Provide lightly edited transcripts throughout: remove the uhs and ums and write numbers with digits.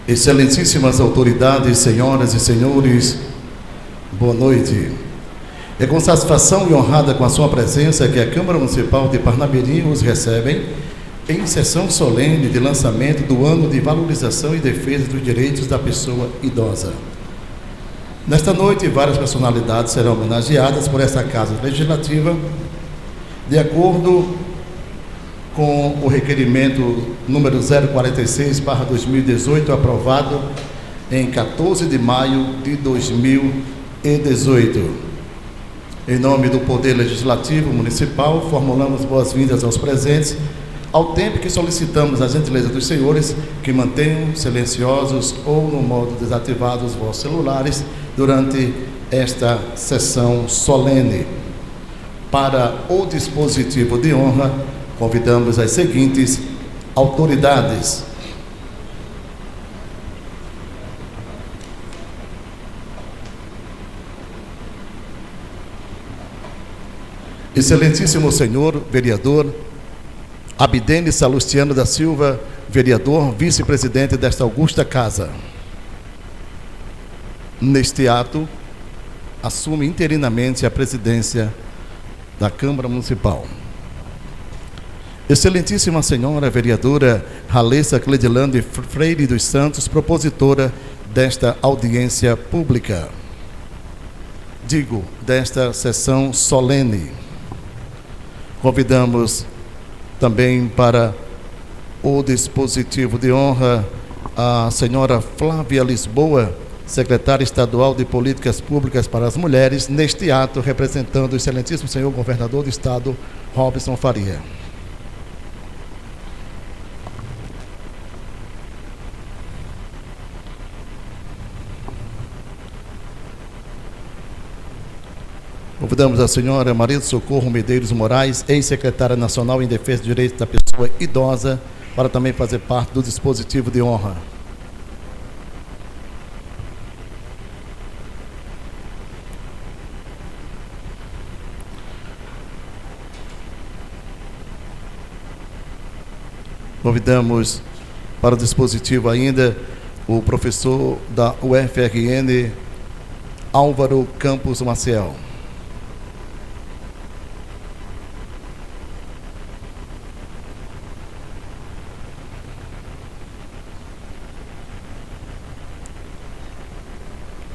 Excelentíssimas autoridades, senhoras e senhores, boa noite. É com satisfação e honrada com a sua presença que a Câmara Municipal de Parnamirim os recebe em sessão solene de lançamento do Ano de Valorização e Defesa dos Direitos da Pessoa Idosa. Nesta noite, várias personalidades serão homenageadas por esta Casa Legislativa, de acordo com o requerimento número 046/2018, aprovado em 14 de maio de 2018. Em nome do Poder Legislativo Municipal, formulamos boas-vindas aos presentes, ao tempo que solicitamos a gentileza dos senhores que mantenham silenciosos ou no modo desativado os vossos celulares durante esta sessão solene. Para o dispositivo de honra, convidamos as seguintes autoridades: Excelentíssimo senhor vereador Abdene Salustiano da Silva, vereador, vice-presidente desta augusta casa. Neste ato, assume interinamente a presidência da Câmara Municipal. Excelentíssima senhora vereadora Ralessa Cledilande Freire dos Santos, propositora desta audiência pública, desta sessão solene. Convidamos também para o dispositivo de honra a senhora Flávia Lisboa, secretária estadual de Políticas Públicas para as Mulheres, neste ato representando o excelentíssimo senhor governador do estado, Robson Faria. Convidamos a senhora Maria do Socorro Medeiros Moraes, ex-secretária nacional em defesa dos direitos da pessoa idosa, para também fazer parte do dispositivo de honra. Convidamos para o dispositivo ainda o professor da UFRN, Álvaro Campos Maciel.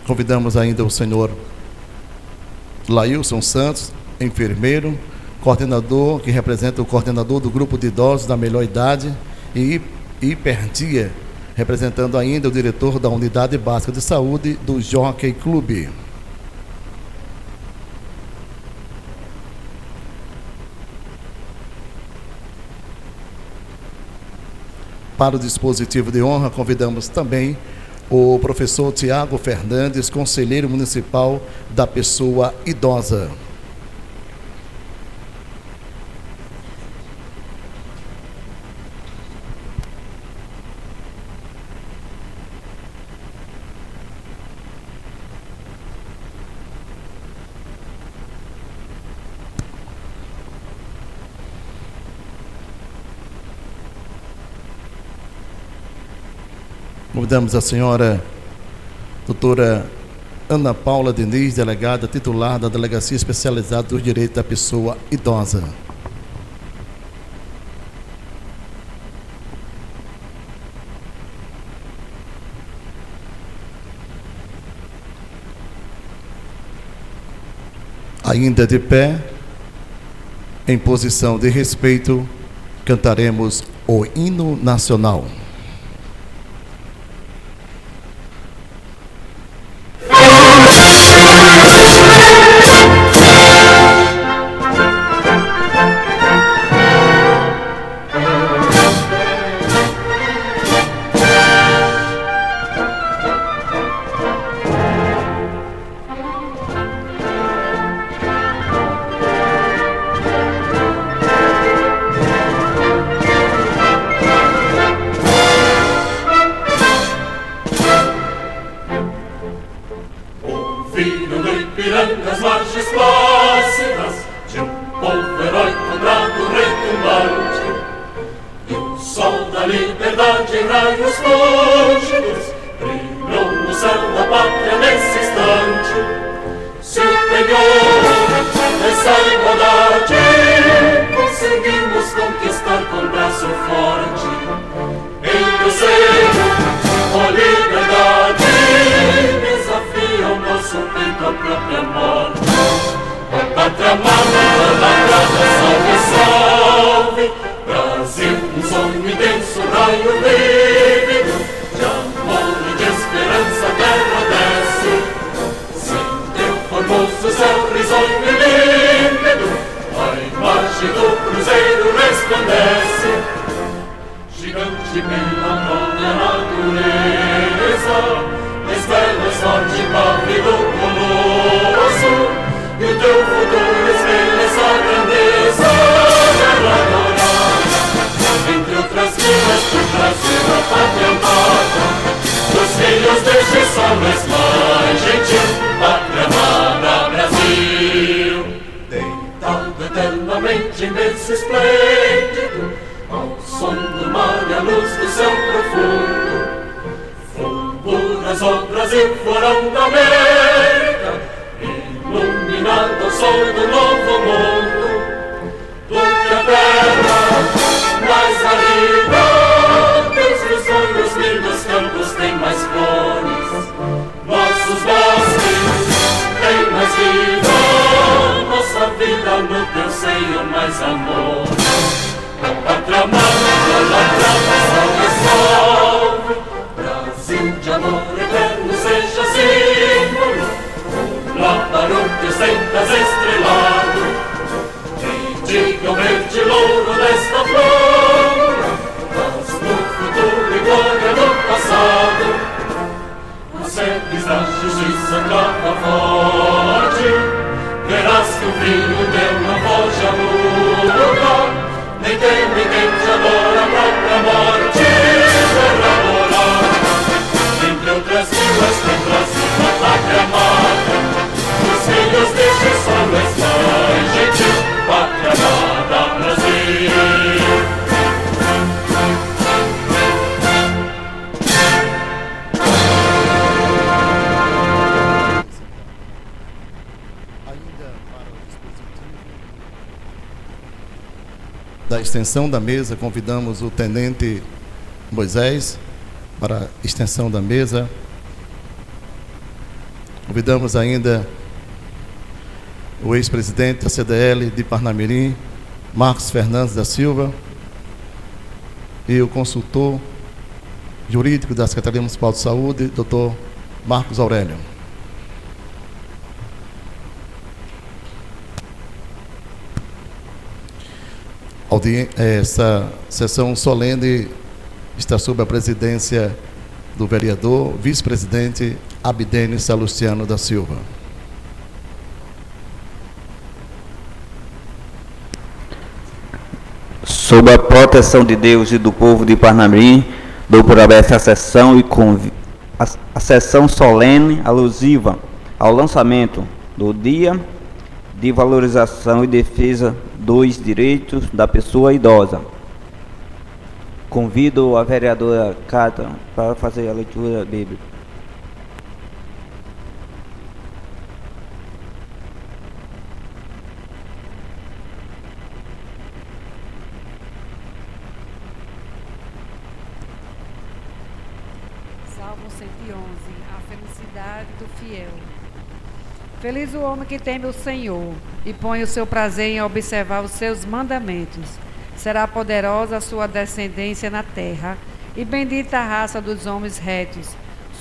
Convidamos ainda o senhor Lailson Santos, enfermeiro, coordenador, que representa o coordenador do grupo de idosos da melhor idade e hiperdia, representando ainda o diretor da Unidade Básica de Saúde do Jockey Clube. Para o dispositivo de honra, convidamos também o professor Tiago Fernandes, conselheiro municipal da pessoa idosa. Convidamos a senhora doutora Ana Paula Diniz, delegada titular da Delegacia Especializada dos Direitos da Pessoa Idosa. Ainda de pé, em posição de respeito, cantaremos o hino nacional. Filho do Ipiranga, marchas plácidas de um povo herói com brado retumbante, e o sol da liberdade em raios fortes longe luz brilhou no céu da pátria nesse instante. Se o penhor dessa igualdade conseguimos conquistar com braço forte, em teu seio, ó liberdade, desafia o nosso peito à própria morte. Ó pátria amada, idolatrada, salve, salve, Brasil, um sonho intenso, raio vívido, de amor e de esperança a terra desce. Sem teu formoso céu risonho e límpido, a imagem do cruzeiro resplandece. Gigante pela própria natureza, desvela sorte pálido colosso, e o teu futuro espelha essa grandeza. Terra dourada, entre outras vidas do Brasil, a pátria amada, dos filhos deste sol mais gentil, pátria amada Brasil. Deitado eternamente em berço esplêndido, ao som do mar e à luz do céu profundo, fulguras ó Brasil, florão da América, iluminado ao sol do novo mundo. Do que a terra mais árida, teus sonhos lindos campos têm mais flores, nossos bosques têm mais vida, nossa vida no teu seio mais amor. Pátria amada, idolatrada, salve, salve, Brasil de amor eterno seja símbolo, um labaruque sentas estrelado, e diga o verde louro desta flor, mas no futuro e glória do passado, as sedes da justiça clama forte, verás que o vinho teu não foge a luta, nem teme quem te adora a própria morte. Terra dourada, entre outras vilas tem Brasil, a pátria amada, os filhos deste sol mais gentil, pátria amada Brasil. Da extensão da mesa, convidamos o tenente Moisés para a extensão da mesa. Convidamos ainda o ex-presidente da CDL de Parnamirim, Marcos Fernandes da Silva, e o consultor jurídico da Secretaria Municipal de Saúde, Dr. Marcos Aurélio. Essa sessão solene está sob a presidência do vereador, vice-presidente Abdênio Salustiano da Silva. Sob a proteção de Deus e do povo de Parnamirim, dou por aberta a sessão a sessão solene alusiva ao lançamento do Dia de Valorização e Defesa dos Direitos da Pessoa Idosa. Convido a vereadora Cata para fazer a leitura bíblica. Salmo 111, a felicidade do fiel. Feliz o homem que teme o Senhor e põe o seu prazer em observar os seus mandamentos. Será poderosa a sua descendência na terra, e bendita a raça dos homens retos.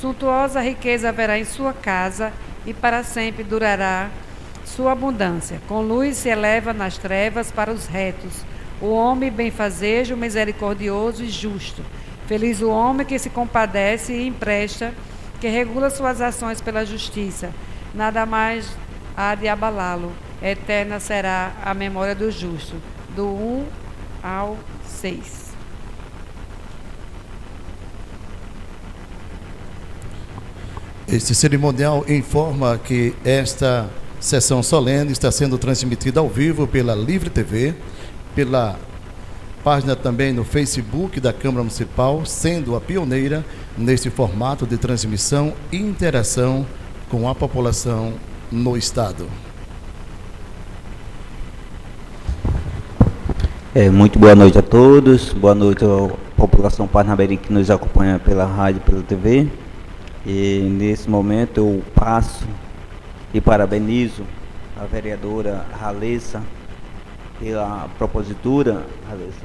Suntuosa riqueza haverá em sua casa, e para sempre durará sua abundância. Com luz se eleva nas trevas para os retos. O homem benfazejo, misericordioso e justo. Feliz o homem que se compadece e empresta, que regula suas ações pela justiça. Nada mais há de abalá-lo. Eterna será a memória do justo. Do 1 ao 6. Este cerimonial informa que esta sessão solene está sendo transmitida ao vivo pela Livre TV, pela página também no Facebook da Câmara Municipal, sendo a pioneira nesse formato de transmissão e interação com a população no Estado. Muito boa noite a todos, boa noite à população parnamirim que nos acompanha pela rádio e pela TV. E nesse momento eu passo e parabenizo a vereadora Ralessa pela propositura, Ralessa,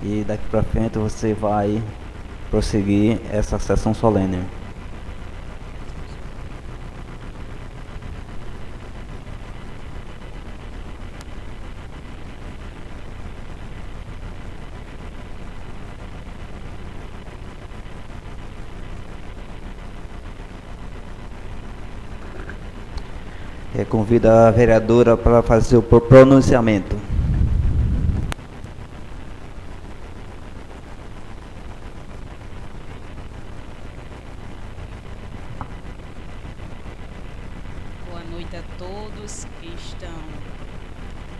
e daqui para frente você vai prosseguir essa sessão solene. Convido a vereadora para fazer o pronunciamento. Boa noite a todos que estão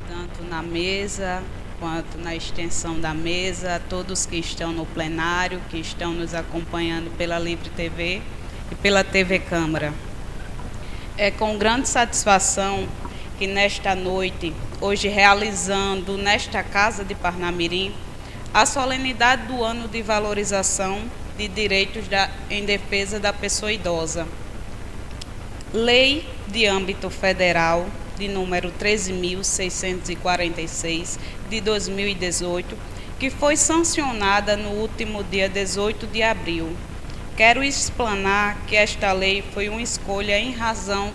tanto na mesa quanto na extensão da mesa, a todos que estão no plenário, que estão nos acompanhando pela Livre TV e pela TV Câmara. É com grande satisfação que nesta noite, hoje realizando nesta Casa de Parnamirim, a solenidade do ano de valorização de direitos em defesa da pessoa idosa. Lei de âmbito federal, de número 13.646, de 2018, que foi sancionada no último dia 18 de abril. Quero explanar que esta lei foi uma escolha em razão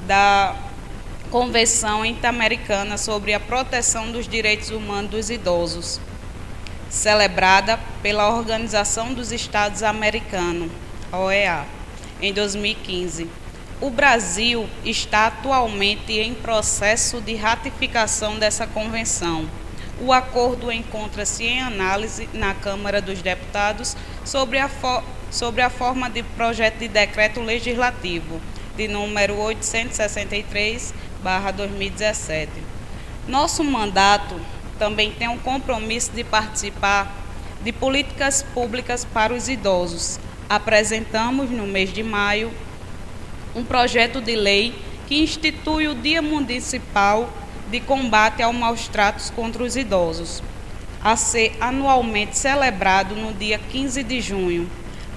da Convenção Interamericana sobre a Proteção dos Direitos Humanos dos Idosos, celebrada pela Organização dos Estados Americanos, OEA, em 2015. O Brasil está atualmente em processo de ratificação dessa convenção. O acordo encontra-se em análise na Câmara dos Deputados sobre a forma de projeto de decreto legislativo, de número 863/2017. Nosso mandato também tem um compromisso de participar de políticas públicas para os idosos. Apresentamos, no mês de maio, um projeto de lei que institui o Dia Municipal de Combate aos Maus Tratos contra os Idosos, a ser anualmente celebrado no dia 15 de junho,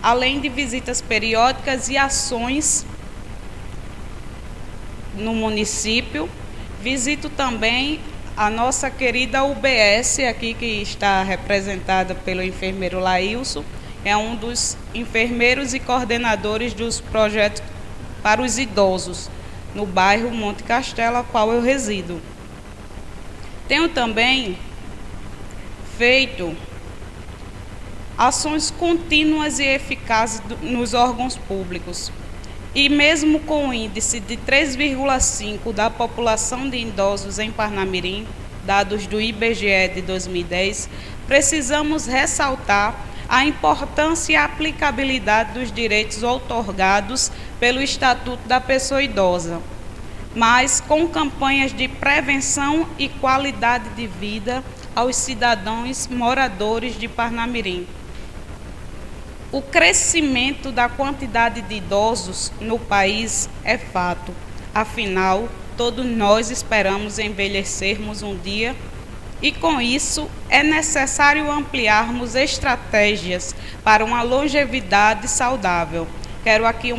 além de visitas periódicas e ações no município. Visito também a nossa querida UBS, aqui que está representada pelo enfermeiro Laílson, é um dos enfermeiros e coordenadores dos projetos para os idosos, no bairro Monte Castelo, a qual eu resido. Tenho também feito ações contínuas e eficazes nos órgãos públicos. E mesmo com o índice de 3,5% da população de idosos em Parnamirim, dados do IBGE de 2010, precisamos ressaltar a importância e a aplicabilidade dos direitos outorgados pelo Estatuto da Pessoa Idosa, mas com campanhas de prevenção e qualidade de vida aos cidadãos moradores de Parnamirim. O crescimento da quantidade de idosos no país é fato. Afinal, todos nós esperamos envelhecermos um dia e, com isso, é necessário ampliarmos estratégias para uma longevidade saudável. Quero aqui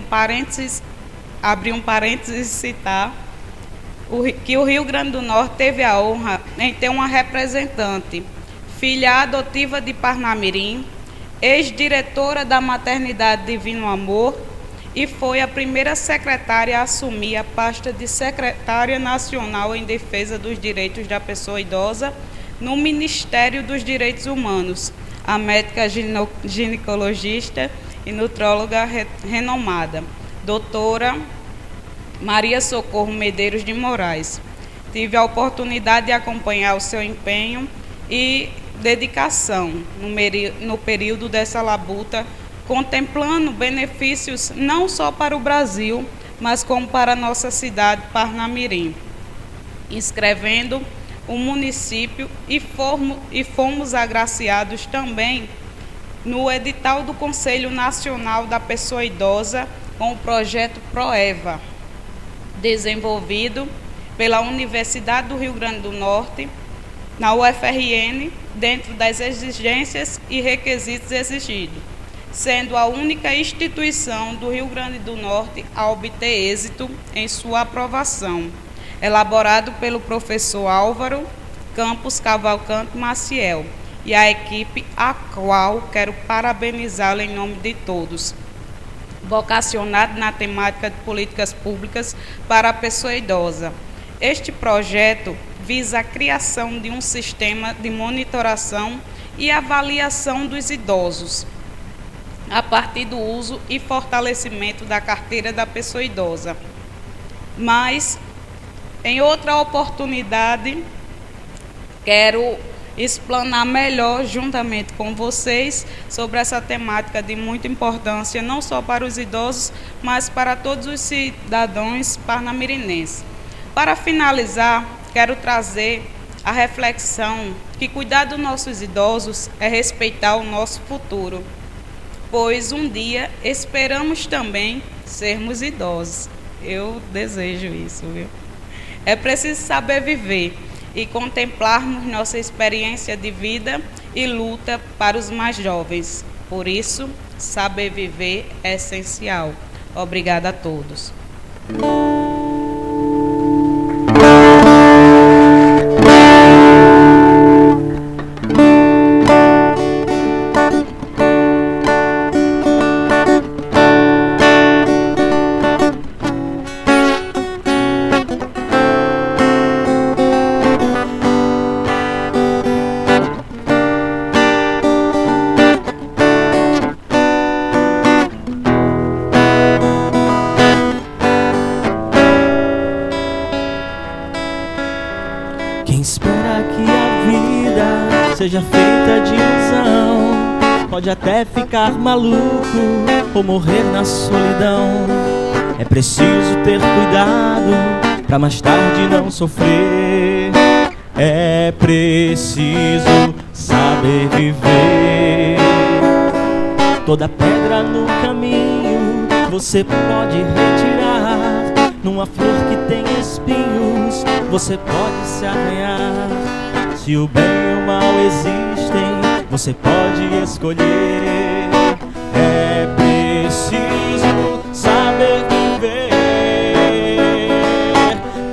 abrir um parênteses e citar que o Rio Grande do Norte teve a honra em ter uma representante, filha adotiva de Parnamirim, ex-diretora da Maternidade Divino Amor, e foi a primeira secretária a assumir a pasta de secretária nacional em defesa dos direitos da pessoa idosa no Ministério dos Direitos Humanos, a médica ginecologista e nutróloga renomada, doutora Maria Socorro Medeiros de Moraes. Tive a oportunidade de acompanhar o seu empenho e dedicação no período dessa labuta, contemplando benefícios não só para o Brasil, mas como para a nossa cidade, Parnamirim, inscrevendo o município e fomos agraciados também no edital do Conselho Nacional da Pessoa Idosa com o projeto PROEVA, desenvolvido pela Universidade do Rio Grande do Norte, na UFRN, dentro das exigências e requisitos exigidos, sendo a única instituição do Rio Grande do Norte a obter êxito em sua aprovação, elaborado pelo professor Álvaro Campos Cavalcante Maciel e a equipe, a qual quero parabenizá-la em nome de todos, vocacionado na temática de políticas públicas para a pessoa idosa. Este projeto visa a criação de um sistema de monitoração e avaliação dos idosos, a partir do uso e fortalecimento da carteira da pessoa idosa. Mas, em outra oportunidade, quero explanar melhor, juntamente com vocês, sobre essa temática de muita importância, não só para os idosos, mas para todos os cidadãos parnamirinenses. Para finalizar, quero trazer a reflexão que cuidar dos nossos idosos é respeitar o nosso futuro, pois um dia esperamos também sermos idosos. Eu desejo isso, viu? É preciso saber viver e contemplarmos nossa experiência de vida e luta para os mais jovens. Por isso, saber viver é essencial. Obrigada a todos. Seja feita de ilusão, pode até ficar maluco ou morrer na solidão. É preciso ter cuidado pra mais tarde não sofrer. É preciso saber viver. Toda pedra no caminho você pode retirar. Numa flor que tem espinhos você pode se arranhar. Se o bem e o mal existem, você pode escolher. É preciso saber viver.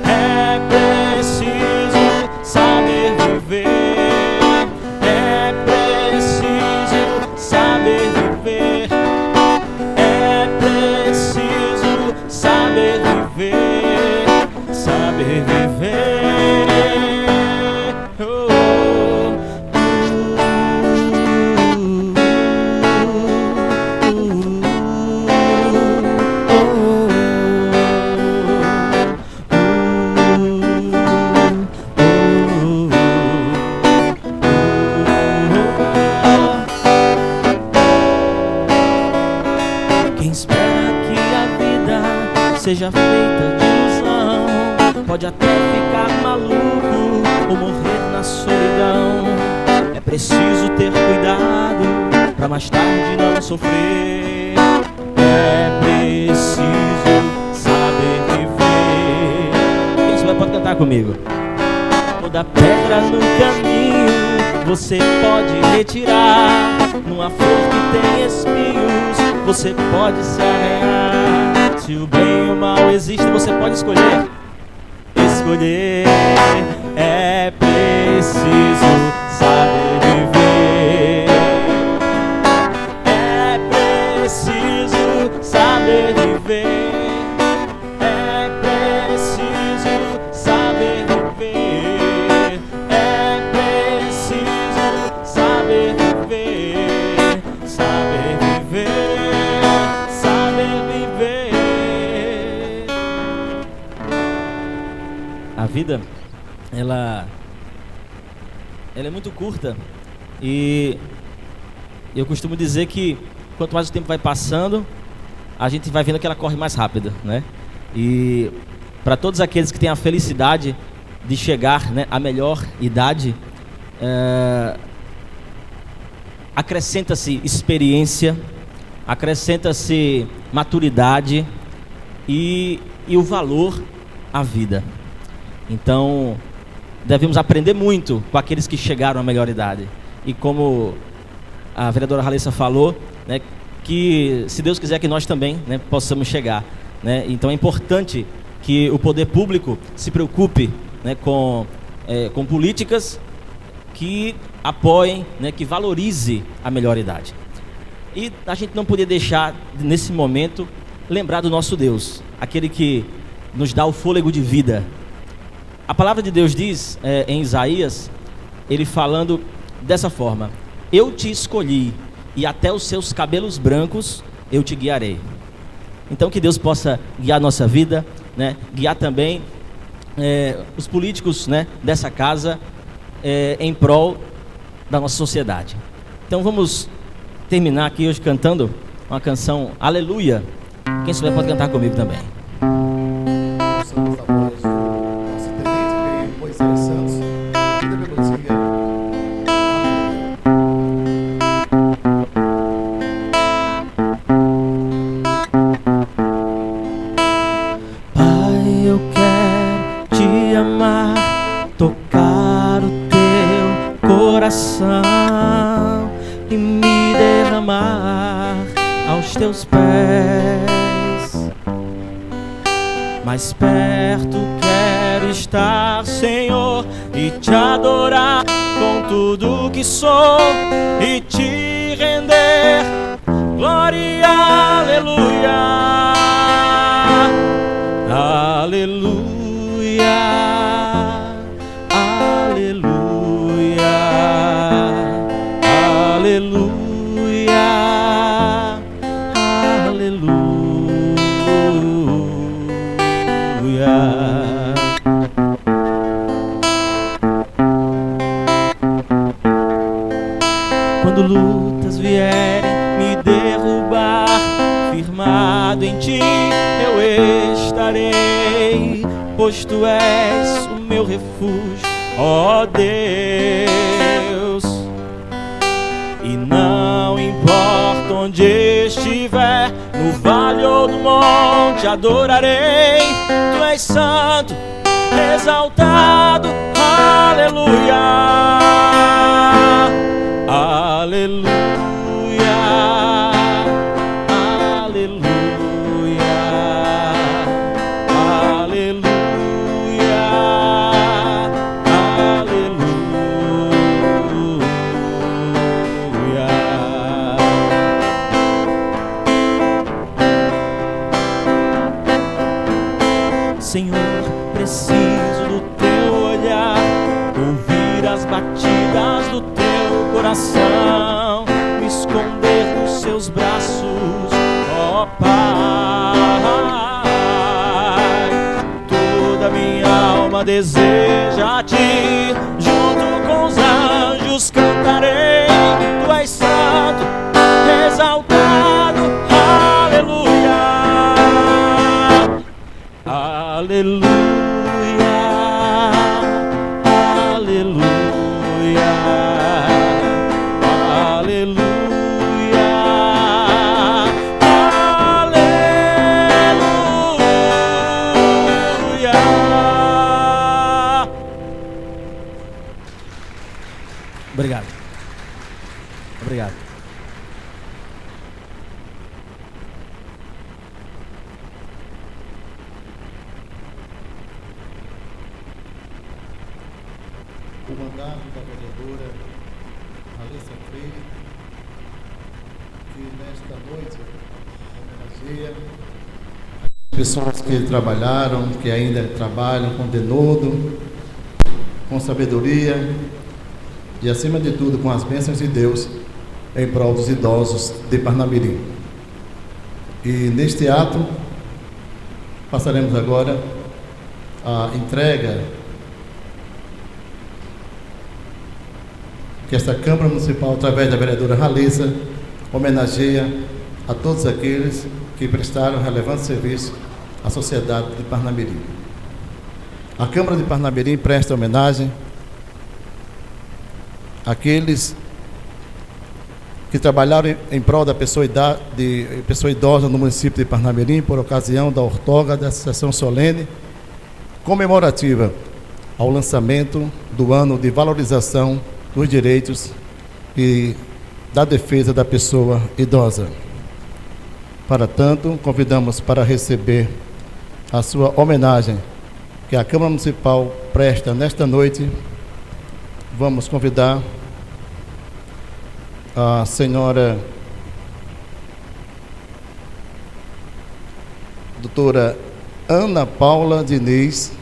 É preciso saber viver. É preciso saber viver. É preciso saber viver. Saber viver. Seja feita de ilusão, pode até ficar maluco ou morrer na solidão. É preciso ter cuidado pra mais tarde não sofrer. É preciso saber viver. Quem souber pode cantar comigo. Toda pedra no caminho você pode retirar. Numa flor que tem espinhos você pode se arranhar. Se o bem e o mal existem, você pode escolher. Escolher. É preciso saber viver. É preciso saber viver. É preciso saber viver. É preciso saber viver. Saber viver. A vida, ela é muito curta e eu costumo dizer que quanto mais o tempo vai passando, a gente vai vendo que ela corre mais rápido, né? E para todos aqueles que têm a felicidade de chegar, né, à melhor idade, acrescenta-se experiência, acrescenta-se maturidade e o valor à vida. Então, devemos aprender muito com aqueles que chegaram à melhor idade. E como a vereadora Ralessa falou, né, que se Deus quiser que nós também, né, possamos chegar, né? Então é importante que o poder público se preocupe, né, com políticas que apoiem, né, que valorize a melhor idade. E a gente não podia deixar, nesse momento, lembrar do nosso Deus, aquele que nos dá o fôlego de vida. A palavra de Deus diz, em Isaías, ele falando dessa forma: eu te escolhi e até os seus cabelos brancos eu te guiarei. Então que Deus possa guiar a nossa vida, né? Guiar também os políticos, né, dessa casa, em prol da nossa sociedade. Então vamos terminar aqui hoje cantando uma canção Aleluia. Quem souber pode cantar comigo também. Somos a voz do nosso tenente Moisés Santos e da melodia. Pai, eu quero te amar, tocar o teu coração e me derramar aos teus pés. Mais perto quero estar, Senhor, e te adorar com tudo que sou e te render glória, aleluia, aleluia, aleluia, aleluia, aleluia. Quando lutas vierem me derrubar, firmado em ti eu estarei, pois tu és o meu refúgio, ó Deus. E não importa onde estiver, no vale ou no monte, adorarei. Tu és santo, exaltado, aleluia, aleluia, aleluia, aleluia, aleluia. Senhor, preciso do teu olhar, ouvir as batidas do teu coração, me esconder nos seus braços, ó Pai. Toda minha alma deseja a ti, junto com os anjos cantarei. Tu és santo, exaltado, aleluia, aleluia, aleluia, aleluia, aleluia. Obrigado. Obrigado. O mandato da vereadora Ralessa Freire, que nesta noite homenageia as pessoas que trabalharam, que ainda trabalham com denodo, com sabedoria e, acima de tudo, com as bênçãos de Deus em prol dos idosos de Parnamirim. E neste ato passaremos agora a entrega que esta Câmara Municipal, através da vereadora Ralessa, homenageia a todos aqueles que prestaram relevante serviço à sociedade de Parnamirim. A Câmara de Parnamirim presta homenagem àqueles que trabalharam em prol da pessoa idosa no município de Parnamirim por ocasião da outorga dessa sessão solene comemorativa ao lançamento do ano de valorização dos direitos e da defesa da pessoa idosa. Para tanto, convidamos para receber a sua homenagem que a Câmara Municipal presta nesta noite. Vamos convidar a senhora doutora Ana Paula Diniz,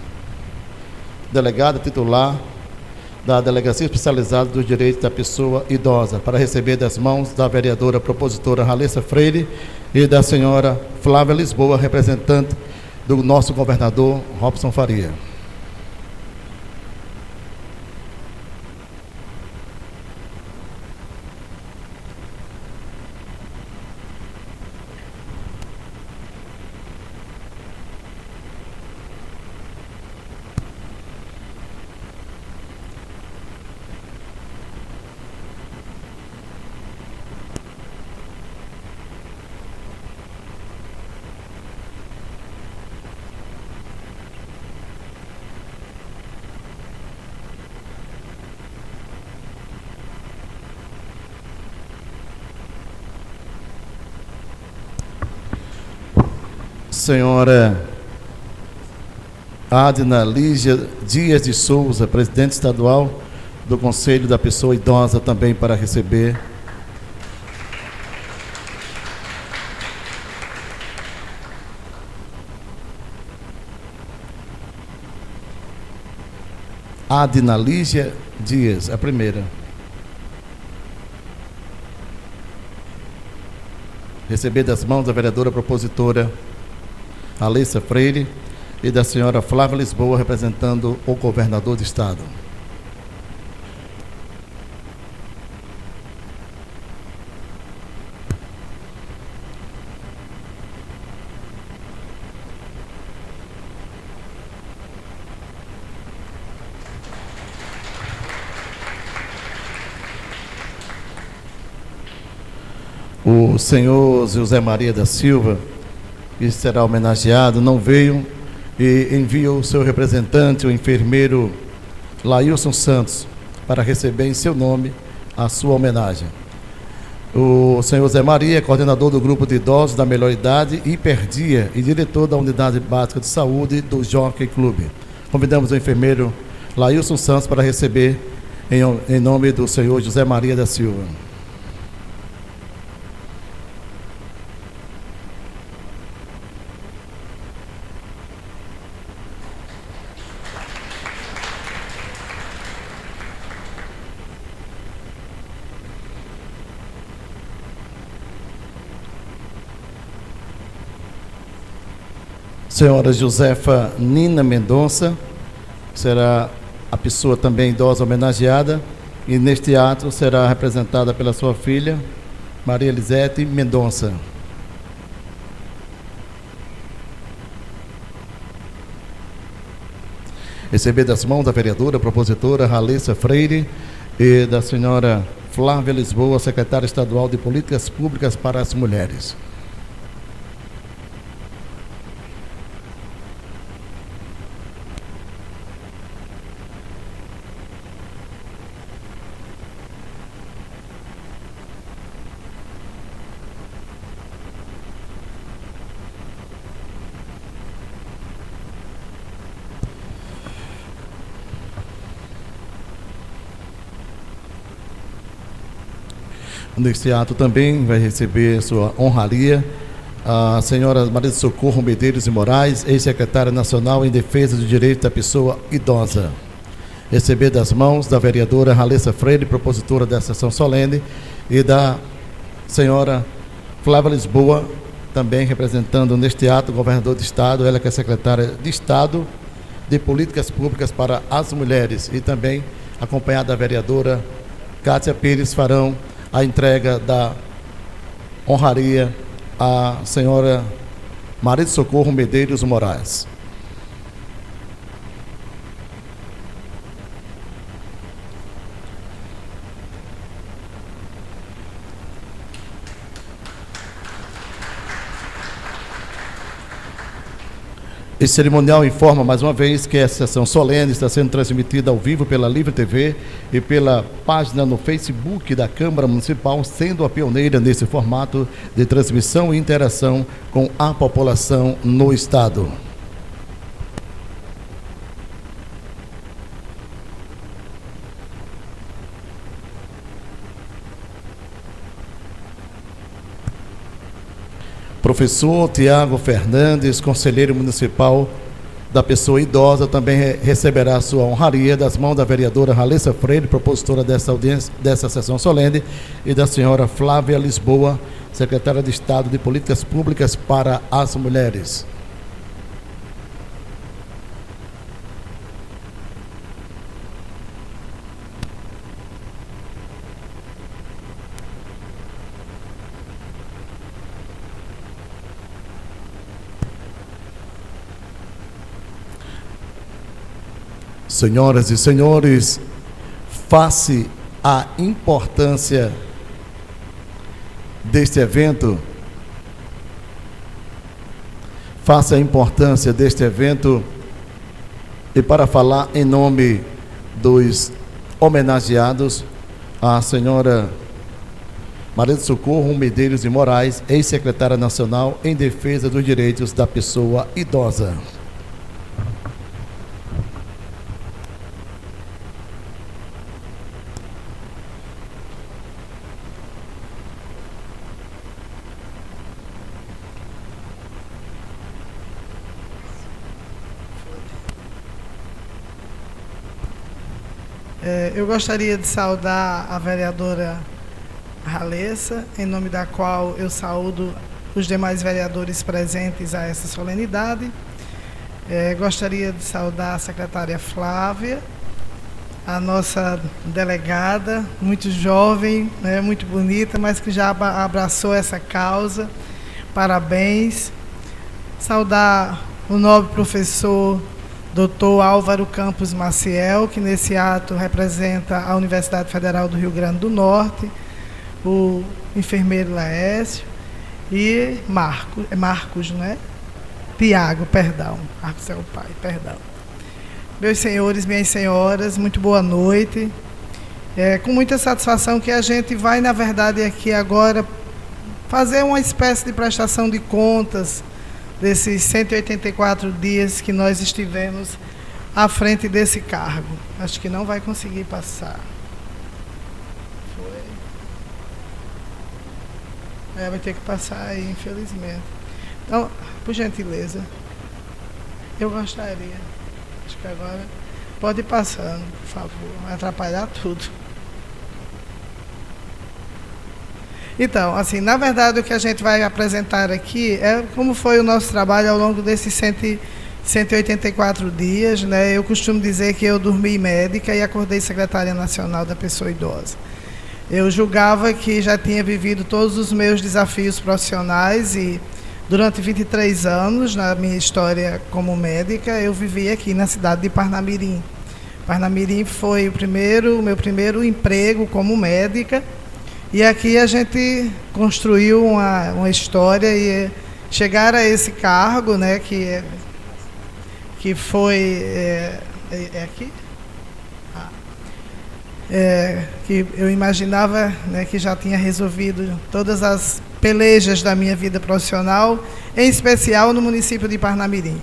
delegada titular da Delegacia Especializada dos Direitos da Pessoa Idosa, para receber das mãos da vereadora propositora Ralessa Freire e da senhora Flávia Lisboa, representante do nosso governador Robson Faria. Senhora Adna Lígia Dias de Souza, presidente estadual do Conselho da Pessoa Idosa, também para receber. Adna Lígia Dias, a primeira. Receber das mãos da vereadora propositora Ralessa Freire e da senhora Flávia Lisboa, representando o governador do estado. O senhor José Maria da Silva, que será homenageado, não veio e envia o seu representante, o enfermeiro Lailson Santos, para receber em seu nome a sua homenagem. O senhor Zé Maria é coordenador do grupo de idosos da melhor idade Hiperdia e diretor da unidade básica de saúde do Jockey Clube. Convidamos o enfermeiro Lailson Santos para receber em nome do senhor José Maria da Silva. Senhora Josefa Nina Mendonça será a pessoa também idosa homenageada, e neste ato será representada pela sua filha Maria Elisete Mendonça. Receber das mãos da vereadora propositora Ralessa Freire e da senhora Flávia Lisboa, secretária estadual de Políticas Públicas para as Mulheres. Neste ato também vai receber sua honraria a senhora Maria do Socorro Medeiros e Moraes, ex-secretária nacional em defesa do direito da pessoa idosa. Receber das mãos da vereadora Ralessa Freire, propositora da sessão solene, e da senhora Flávia Lisboa, também representando neste ato o governador do estado, ela que é secretária de Estado de Políticas Públicas para as Mulheres, e também acompanhada da vereadora Cátia Pires, farão a entrega da honraria à senhora Maria do Socorro Medeiros Moraes. Esse cerimonial informa mais uma vez que essa sessão solene está sendo transmitida ao vivo pela Livre TV e pela página no Facebook da Câmara Municipal, sendo a pioneira nesse formato de transmissão e interação com a população no Estado. Professor Tiago Fernandes, conselheiro municipal da pessoa idosa, também receberá sua honraria das mãos da vereadora Ralessa Freire, propositora dessa sessão solene, e da senhora Flávia Lisboa, secretária de Estado de Políticas Públicas para as Mulheres. Senhoras e senhores, face à importância deste evento, e para falar em nome dos homenageados, a senhora Maria do Socorro Medeiros de Moraes, ex-secretária nacional em defesa dos direitos da pessoa idosa. Eu gostaria de saudar a vereadora Ralessa, em nome da qual eu saúdo os demais vereadores presentes a essa solenidade. Gostaria de saudar a secretária Flávia, a nossa delegada, muito jovem, né, muito bonita, mas que já abraçou essa causa. Parabéns. Saudar o nobre professor Dr. Álvaro Campos Maciel, que nesse ato representa a Universidade Federal do Rio Grande do Norte, o enfermeiro Laércio e Marcos, não é? Tiago, perdão. Marcos é o pai, perdão. Meus senhores, minhas senhoras, muito boa noite. Com muita satisfação que a gente vai, na verdade, aqui agora fazer uma espécie de prestação de contas desses 184 dias que nós estivemos à frente desse cargo. Acho que não vai conseguir passar. Vai ter que passar aí, infelizmente. Então, por gentileza, eu gostaria. Acho que agora pode ir passando, por favor. Vai atrapalhar tudo. Então, assim, na verdade, o que a gente vai apresentar aqui é como foi o nosso trabalho ao longo desses 184 dias, né? Eu costumo dizer que eu dormi médica e acordei secretária nacional da pessoa idosa. Eu julgava que já tinha vivido todos os meus desafios profissionais e durante 23 anos, na minha história como médica, eu vivi aqui na cidade de Parnamirim. Parnamirim foi o meu primeiro emprego como médica. E aqui a gente construiu uma história e chegar a esse cargo, né, que foi aqui, que eu imaginava, né, que já tinha resolvido todas as pelejas da minha vida profissional, em especial no município de Parnamirim.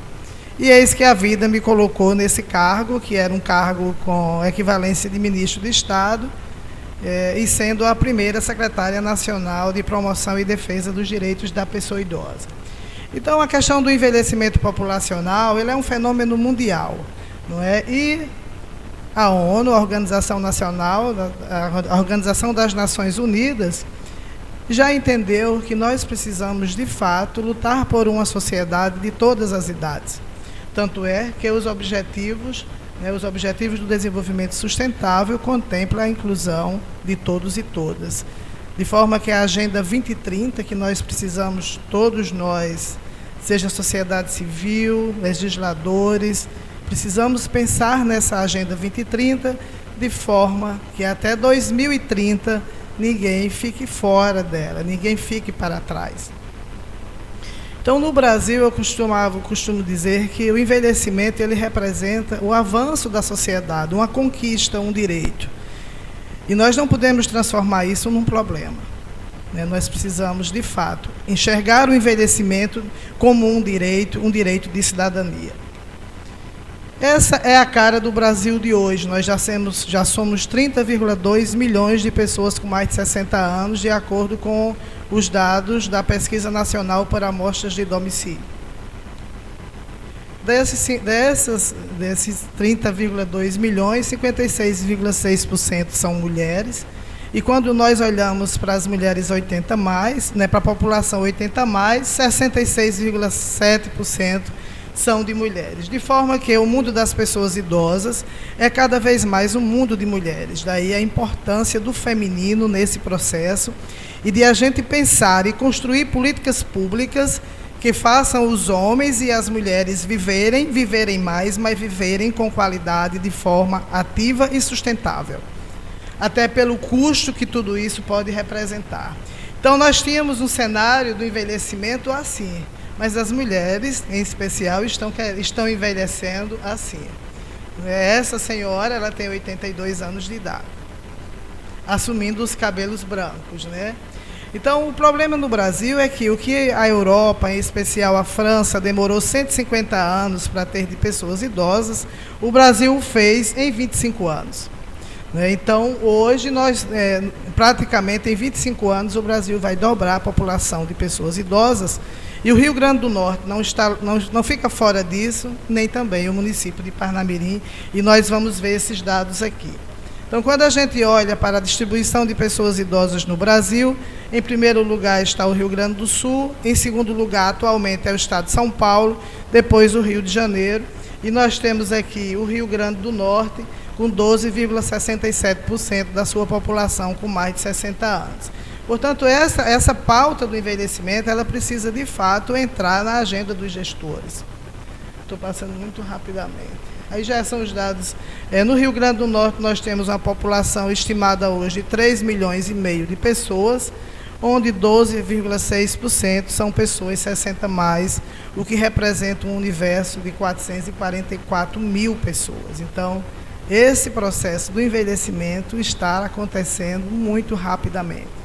E eis que a vida me colocou nesse cargo, que era um cargo com equivalência de ministro de Estado, e sendo a primeira secretária nacional de promoção e defesa dos direitos da pessoa idosa. Então, a questão do envelhecimento populacional, ele é um fenômeno mundial, não é? E a ONU, a Organização Nacional, a Organização das Nações Unidas, já entendeu que nós precisamos, de fato, lutar por uma sociedade de todas as idades. Tanto é que os Objetivos do Desenvolvimento Sustentável contemplam a inclusão de todos e todas. De forma que a Agenda 2030, que nós precisamos, todos nós, seja sociedade civil, legisladores, precisamos pensar nessa Agenda 2030 de forma que até 2030 ninguém fique fora dela, ninguém fique para trás. Então, no Brasil, eu costumo dizer que o envelhecimento ele representa o avanço da sociedade, uma conquista, um direito. E nós não podemos transformar isso num problema. Nós precisamos, de fato, enxergar o envelhecimento como um direito de cidadania. Essa é a cara do Brasil de hoje. Nós já somos 30,2 milhões de pessoas com mais de 60 anos, de acordo com os dados da Pesquisa Nacional por Amostras de Domicílio. Desses 30,2 milhões, 56,6% são mulheres. E quando nós olhamos para as mulheres 80 mais, para a população 80 mais, 66,7% são de mulheres. De forma que o mundo das pessoas idosas é cada vez mais um mundo de mulheres. Daí a importância do feminino nesse processo e de a gente pensar e construir políticas públicas que façam os homens e as mulheres viverem mais, mas viverem com qualidade, de forma ativa e sustentável. Até pelo custo que tudo isso pode representar. Então, nós tínhamos um cenário do envelhecimento assim, mas as mulheres, em especial, estão envelhecendo assim. Essa senhora, ela tem 82 anos de idade, assumindo os cabelos brancos, Então, o problema no Brasil é que o que a Europa, em especial a França, demorou 150 anos para ter de pessoas idosas, o Brasil fez em 25 anos. Então, hoje, praticamente em 25 anos, o Brasil vai dobrar a população de pessoas idosas, e o Rio Grande do Norte não fica fora disso, nem também o município de Parnamirim, e nós vamos ver esses dados aqui. Então, quando a gente olha para a distribuição de pessoas idosas no Brasil, em primeiro lugar está o Rio Grande do Sul, em segundo lugar, atualmente, é o estado de São Paulo, depois o Rio de Janeiro, e nós temos aqui o Rio Grande do Norte, com 12,67% da sua população com mais de 60 anos. Portanto, essa pauta do envelhecimento, ela precisa, de fato, entrar na agenda dos gestores. Estou passando muito rapidamente. Aí já são os dados. No Rio Grande do Norte, nós temos uma população estimada hoje de 3,5 milhões de pessoas, onde 12,6% são pessoas 60 mais, o que representa um universo de 444 mil pessoas. Então, esse processo do envelhecimento está acontecendo muito rapidamente.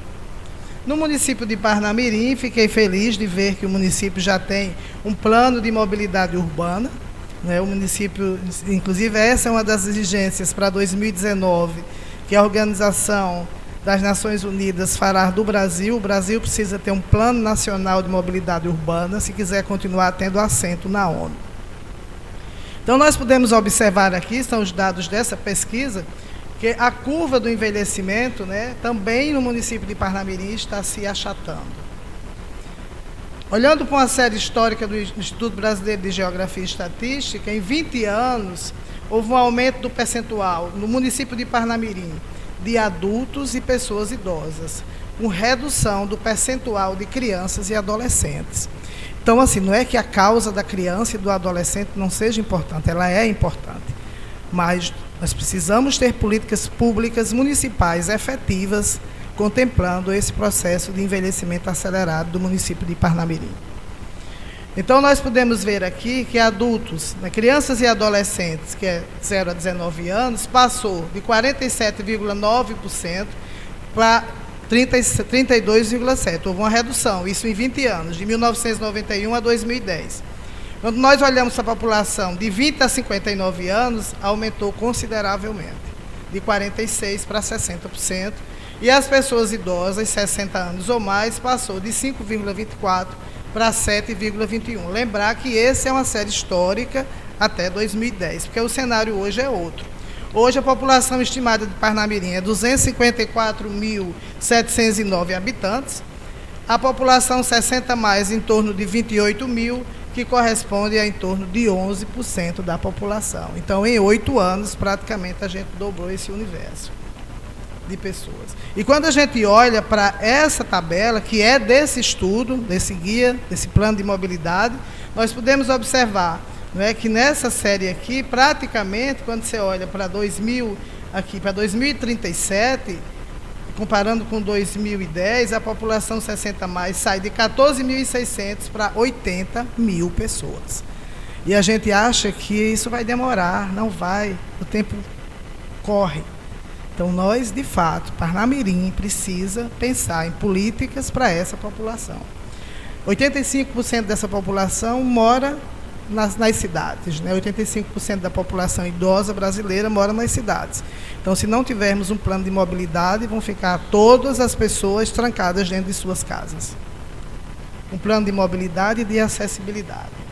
No município de Parnamirim, fiquei feliz de ver que o município já tem um plano de mobilidade urbana. O município, inclusive, essa é uma das exigências para 2019, que a Organização das Nações Unidas fará do Brasil. O Brasil precisa ter um plano nacional de mobilidade urbana, se quiser continuar tendo assento na ONU. Então, nós podemos observar aqui, são os dados dessa pesquisa, que a curva do envelhecimento, também no município de Parnamirim, está se achatando. Olhando para uma série histórica do Instituto Brasileiro de Geografia e Estatística, em 20 anos, houve um aumento do percentual no município de Parnamirim de adultos e pessoas idosas, com redução do percentual de crianças e adolescentes. Então, assim, não é que a causa da criança e do adolescente não seja importante, ela é importante, mas nós precisamos ter políticas públicas municipais efetivas contemplando esse processo de envelhecimento acelerado do município de Parnamirim. Então, nós podemos ver aqui que adultos, crianças e adolescentes, que é 0 a 19 anos, passou de 47,9% para 32,7%. Houve uma redução, isso em 20 anos, de 1991 a 2010. Quando nós olhamos para a população de 20 a 59 anos, aumentou consideravelmente, de 46% para 60%, e as pessoas idosas, 60 anos ou mais, passou de 5,24% para 7,21%. Lembrar que essa é uma série histórica até 2010, porque o cenário hoje é outro. Hoje, a população estimada de Parnamirim é 254.709 habitantes, a população 60 mais em torno de 28 mil, que corresponde a em torno de 11% da população. Então, em 8 anos, praticamente, a gente dobrou esse universo de pessoas. E quando a gente olha para essa tabela, que é desse estudo, desse guia, desse plano de mobilidade, nós podemos observar que nessa série aqui, praticamente, quando você olha para 2037, comparando com 2010, a população 60 mais sai de 14.600 para 80 mil pessoas. E a gente acha que isso vai demorar, não vai, o tempo corre. Então, nós, de fato, Parnamirim precisa pensar em políticas para essa população. 85% dessa população mora nas cidades, né? 85% da população idosa brasileira mora nas cidades. Então, se não tivermos um plano de mobilidade, vão ficar todas as pessoas trancadas dentro de suas casas. Um plano de mobilidade e de acessibilidade.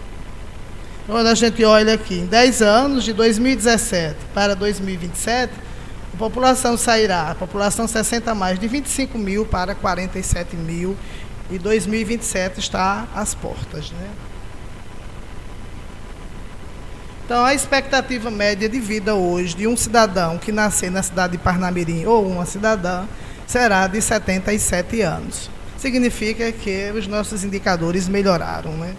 Quando a gente olha aqui, em 10 anos, de 2017 para 2027, a população sairá, a população 60 mais, de 25 mil para 47 mil, e 2027 está às portas, né? Então, a expectativa média de vida hoje de um cidadão que nascer na cidade de Parnamirim ou uma cidadã será de 77 anos. Significa que os nossos indicadores melhoraram, né?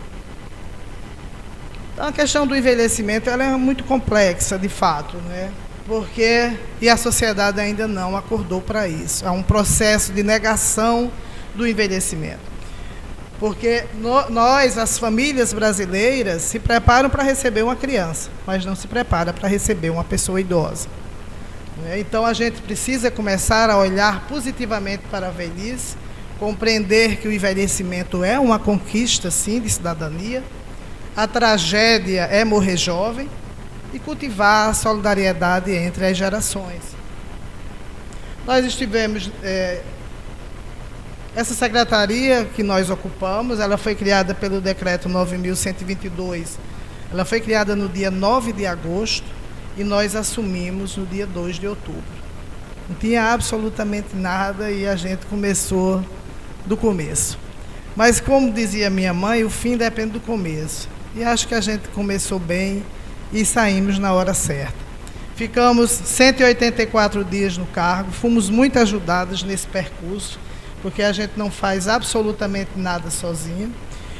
Então, a questão do envelhecimento ela é muito complexa, de fato, né? E a sociedade ainda não acordou para isso. Há um processo de negação do envelhecimento. Porque nós, as famílias brasileiras, se preparam para receber uma criança, mas não se prepara para receber uma pessoa idosa. Então, a gente precisa começar a olhar positivamente para a velhice, compreender que o envelhecimento é uma conquista, sim, de cidadania. A tragédia é morrer jovem, e cultivar a solidariedade entre as gerações. Nós estivemos... essa secretaria que nós ocupamos, ela foi criada pelo decreto 9.122. Ela foi criada no dia 9 de agosto e nós assumimos no dia 2 de outubro. Não tinha absolutamente nada e a gente começou do começo. Mas, como dizia minha mãe, o fim depende do começo. E acho que a gente começou bem e saímos na hora certa. Ficamos 184 dias no cargo, fomos muito ajudados nesse percurso, porque a gente não faz absolutamente nada sozinho.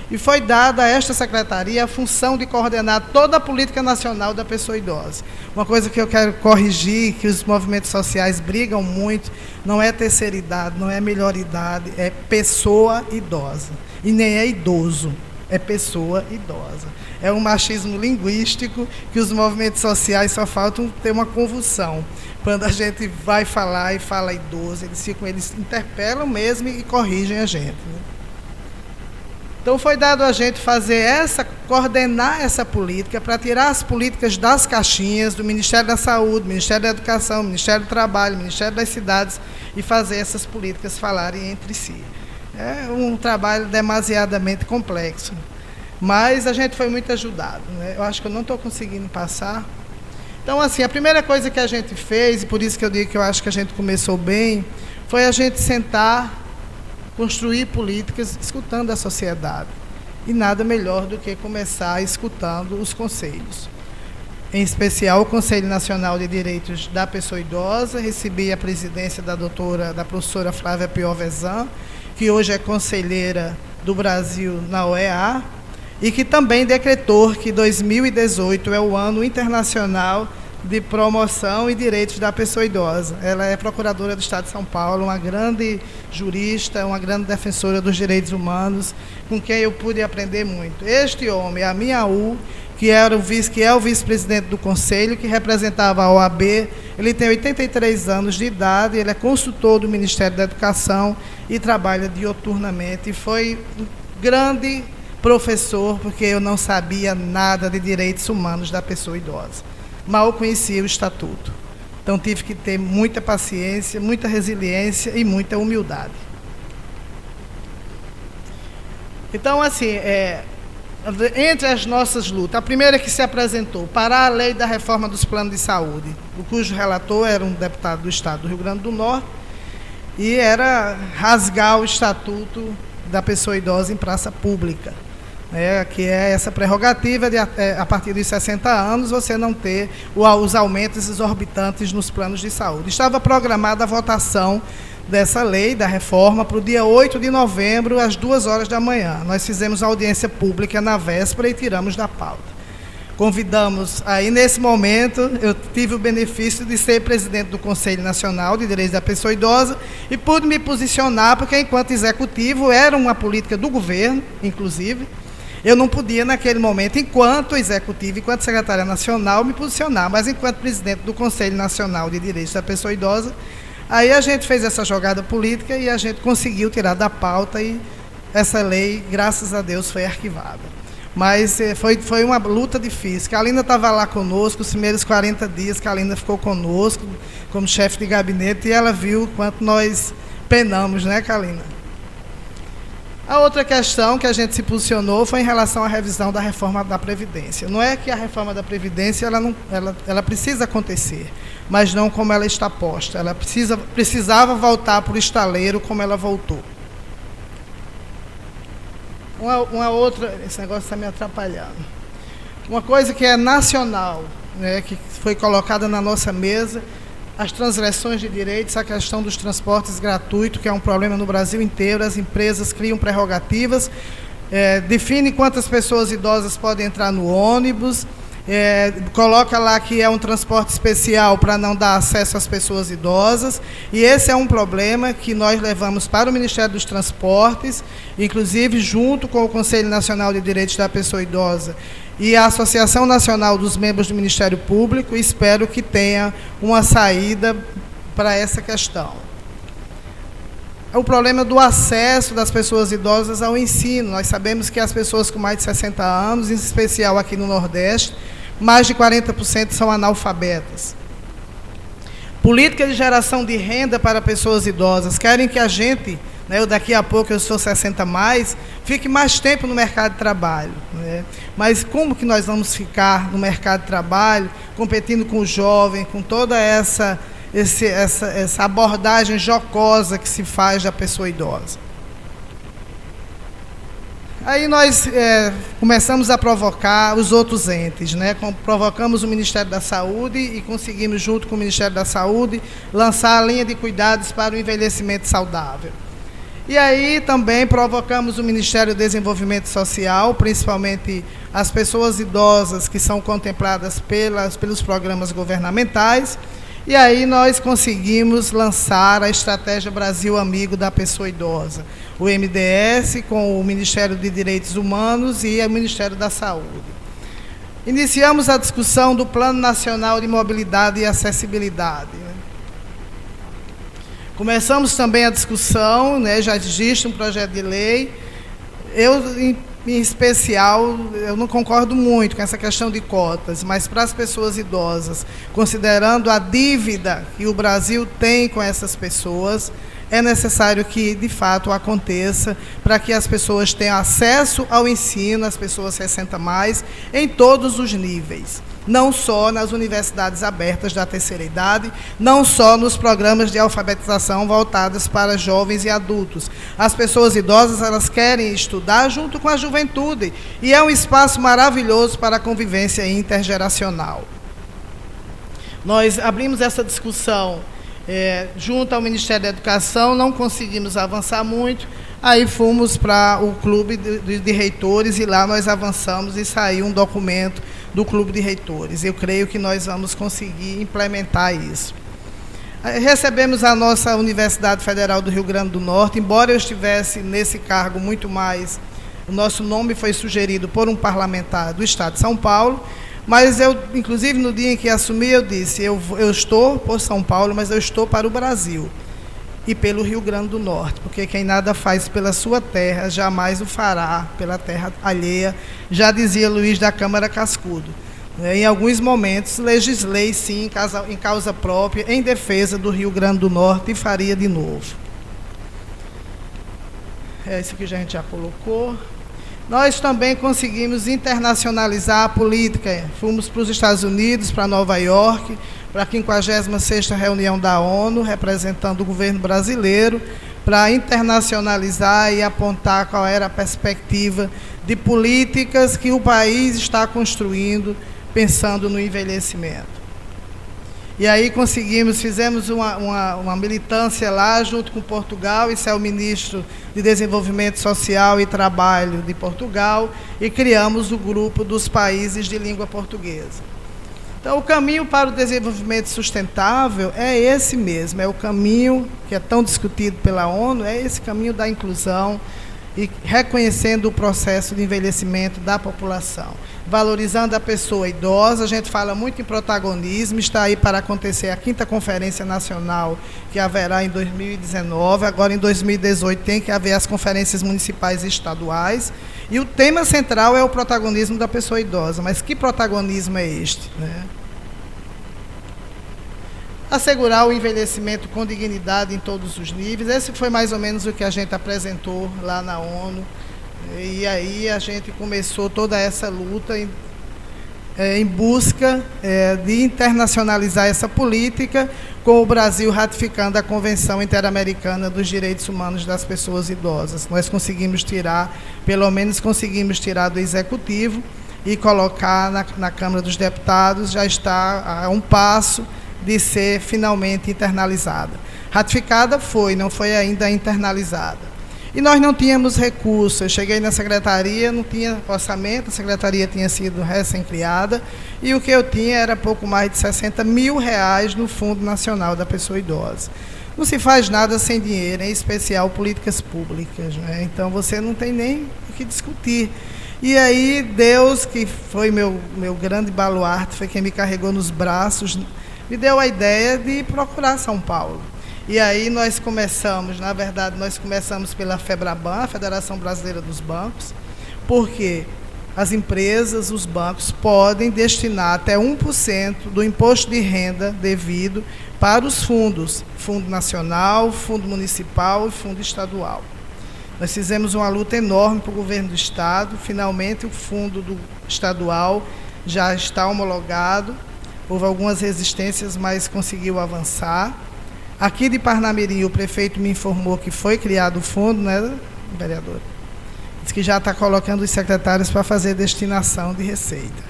E foi dada a esta secretaria a função de coordenar toda a política nacional da pessoa idosa. Uma coisa que eu quero corrigir, que os movimentos sociais brigam muito, não é terceira idade, não é melhor idade, é pessoa idosa. E nem é idoso, é pessoa idosa. É um machismo linguístico que os movimentos sociais só faltam ter uma convulsão. Quando a gente vai falar e fala idoso, eles interpelam mesmo e corrigem a gente, né? Então, foi dado a gente coordenar essa política para tirar as políticas das caixinhas do Ministério da Saúde, Ministério da Educação, Ministério do Trabalho, Ministério das Cidades e fazer essas políticas falarem entre si. É um trabalho demasiadamente complexo. Mas a gente foi muito ajudado, né? Eu acho que eu não estou conseguindo passar. Então, assim, a primeira coisa que a gente fez, e por isso que eu digo que eu acho que a gente começou bem, foi a gente sentar, construir políticas escutando a sociedade. E nada melhor do que começar escutando os conselhos. Em especial o Conselho Nacional de Direitos da Pessoa Idosa. Recebi a presidência da professora Flávia Piovesan, que hoje é conselheira do Brasil na OEA, e que também decretou que 2018 é o ano internacional de promoção e direitos da pessoa idosa. Ela é procuradora do Estado de São Paulo, uma grande jurista, uma grande defensora dos direitos humanos, com quem eu pude aprender muito. Este homem, a Minhaú, que é o vice-presidente do Conselho, que representava a OAB, ele tem 83 anos de idade, ele é consultor do Ministério da Educação e trabalha dioturnamente. E foi um grande professor, porque eu não sabia nada de direitos humanos da pessoa idosa. Mal conhecia o Estatuto. Então, tive que ter muita paciência, muita resiliência e muita humildade. Então, assim, entre as nossas lutas, a primeira que se apresentou, parar a lei da reforma dos planos de saúde, cujo relator era um deputado do Estado do Rio Grande do Norte, e era rasgar o Estatuto da pessoa idosa em praça pública. Que é essa prerrogativa de, a partir dos 60 anos, você não ter os aumentos exorbitantes nos planos de saúde. Estava programada a votação dessa lei, da reforma, para o dia 8 de novembro, às 2 horas da manhã. Nós fizemos audiência pública na véspera e tiramos da pauta. convidamos, aí nesse momento, eu tive o benefício de ser presidente do Conselho Nacional de Direitos da Pessoa Idosa e pude me posicionar, porque enquanto executivo, era uma política do governo, inclusive, eu não podia naquele momento, enquanto executivo, enquanto secretária nacional, me posicionar, mas enquanto presidente do Conselho Nacional de Direitos da Pessoa Idosa, aí a gente fez essa jogada política e a gente conseguiu tirar da pauta e essa lei, graças a Deus, foi arquivada. Mas foi uma luta difícil. Carlina estava lá conosco, os primeiros 40 dias, Carlina ficou conosco como chefe de gabinete e ela viu quanto nós penamos, né, Carlina? A outra questão que a gente se posicionou foi em relação à revisão da reforma da Previdência. Não é que a reforma da Previdência ela precisa acontecer, mas não como ela está posta. Ela precisava voltar para o estaleiro como ela voltou. Uma outra, esse negócio está me atrapalhando. Uma coisa que é nacional, né, que foi colocada na nossa mesa, as transgressões de direitos, a questão dos transportes gratuitos, que é um problema no Brasil inteiro, as empresas criam prerrogativas, define quantas pessoas idosas podem entrar no ônibus, coloca lá que é um transporte especial para não dar acesso às pessoas idosas, e esse é um problema que nós levamos para o Ministério dos Transportes, inclusive junto com o Conselho Nacional de Direitos da Pessoa Idosa e a Associação Nacional dos Membros do Ministério Público, e espero que tenha uma saída para essa questão. É o problema do acesso das pessoas idosas ao ensino. Nós sabemos que as pessoas com mais de 60 anos, em especial aqui no Nordeste, mais de 40% são analfabetas. Política de geração de renda para pessoas idosas. Querem que a gente, né, daqui a pouco eu sou 60 mais, fique mais tempo no mercado de trabalho. Né? Mas como que nós vamos ficar no mercado de trabalho, competindo com o jovem, com toda essa abordagem jocosa que se faz da pessoa idosa? Aí nós começamos a provocar os outros entes, né? Provocamos o Ministério da Saúde e conseguimos, junto com o Ministério da Saúde, lançar a linha de cuidados para o envelhecimento saudável. E aí também provocamos o Ministério do Desenvolvimento Social, principalmente as pessoas idosas que são contempladas pelos programas governamentais. E aí nós conseguimos lançar a Estratégia Brasil Amigo da Pessoa Idosa, o MDS, com o Ministério de Direitos Humanos e o Ministério da Saúde. Iniciamos a discussão do Plano Nacional de Mobilidade e Acessibilidade. Começamos também a discussão, né, já existe um projeto de lei. Em especial, eu não concordo muito com essa questão de cotas, mas para as pessoas idosas, considerando a dívida que o Brasil tem com essas pessoas, é necessário que, de fato, aconteça para que as pessoas tenham acesso ao ensino, as pessoas 60 mais, em todos os níveis. Não só nas universidades abertas da terceira idade, não só nos programas de alfabetização voltados para jovens e adultos. As pessoas idosas, elas querem estudar junto com a juventude, e é um espaço maravilhoso para a convivência intergeracional. Nós abrimos essa discussão junto ao Ministério da Educação, não conseguimos avançar muito, aí fomos para o Clube de Reitores e lá nós avançamos e saiu um documento do Clube de Reitores. Eu creio que nós vamos conseguir implementar isso. Recebemos a nossa Universidade Federal do Rio Grande do Norte, embora eu estivesse nesse cargo muito mais, o nosso nome foi sugerido por um parlamentar do Estado de São Paulo, mas eu, inclusive no dia em que assumi, eu disse, eu estou por São Paulo, mas eu estou para o Brasil e pelo Rio Grande do Norte, porque quem nada faz pela sua terra, jamais o fará pela terra alheia, já dizia Luiz da Câmara Cascudo. Em alguns momentos, legislei, sim, em causa própria, em defesa do Rio Grande do Norte e faria de novo. Isso que a gente já colocou. Nós também conseguimos internacionalizar a política. Fomos para os Estados Unidos, para Nova York, para a 56ª reunião da ONU, representando o governo brasileiro, para internacionalizar e apontar qual era a perspectiva de políticas que o país está construindo, pensando no envelhecimento. E aí fizemos uma militância lá junto com Portugal, isso é o ministro de Desenvolvimento Social e Trabalho de Portugal, e criamos o grupo dos países de língua portuguesa. Então, o caminho para o desenvolvimento sustentável é esse mesmo, é o caminho que é tão discutido pela ONU, é esse caminho da inclusão e reconhecendo o processo de envelhecimento da população, valorizando a pessoa idosa. A gente fala muito em protagonismo, está aí para acontecer a 5ª Conferência Nacional, que haverá em 2019, agora em 2018 tem que haver as conferências municipais e estaduais, e o tema central é o protagonismo da pessoa idosa. Mas que protagonismo é este, né? Assegurar o envelhecimento com dignidade em todos os níveis. Esse foi mais ou menos o que a gente apresentou lá na ONU. E aí a gente começou toda essa luta em busca de internacionalizar essa política, com o Brasil ratificando a Convenção Interamericana dos Direitos Humanos das Pessoas Idosas. Nós pelo menos conseguimos tirar do Executivo e colocar na Câmara dos Deputados, já está a um passo de ser finalmente internalizada. Ratificada não foi ainda internalizada. E nós não tínhamos recursos. Eu cheguei na secretaria, não tinha orçamento, a secretaria tinha sido recém-criada, e o que eu tinha era pouco mais de R$60 mil no Fundo Nacional da Pessoa Idosa. Não se faz nada sem dinheiro, em especial políticas públicas, né? Então você não tem nem o que discutir. E aí Deus, que foi meu grande baluarte, foi quem me carregou nos braços, me deu a ideia de procurar São Paulo. E aí nós começamos pela FEBRABAN, a Federação Brasileira dos Bancos, porque as empresas, os bancos, podem destinar até 1% do imposto de renda devido para os fundos, Fundo Nacional, Fundo Municipal e Fundo Estadual. Nós fizemos uma luta enorme para o governo do Estado, finalmente o fundo estadual já está homologado, houve algumas resistências, mas conseguiu avançar. Aqui de Parnamirim, o prefeito me informou que foi criado o fundo, né, vereador? Diz que já está colocando os secretários para fazer destinação de receita.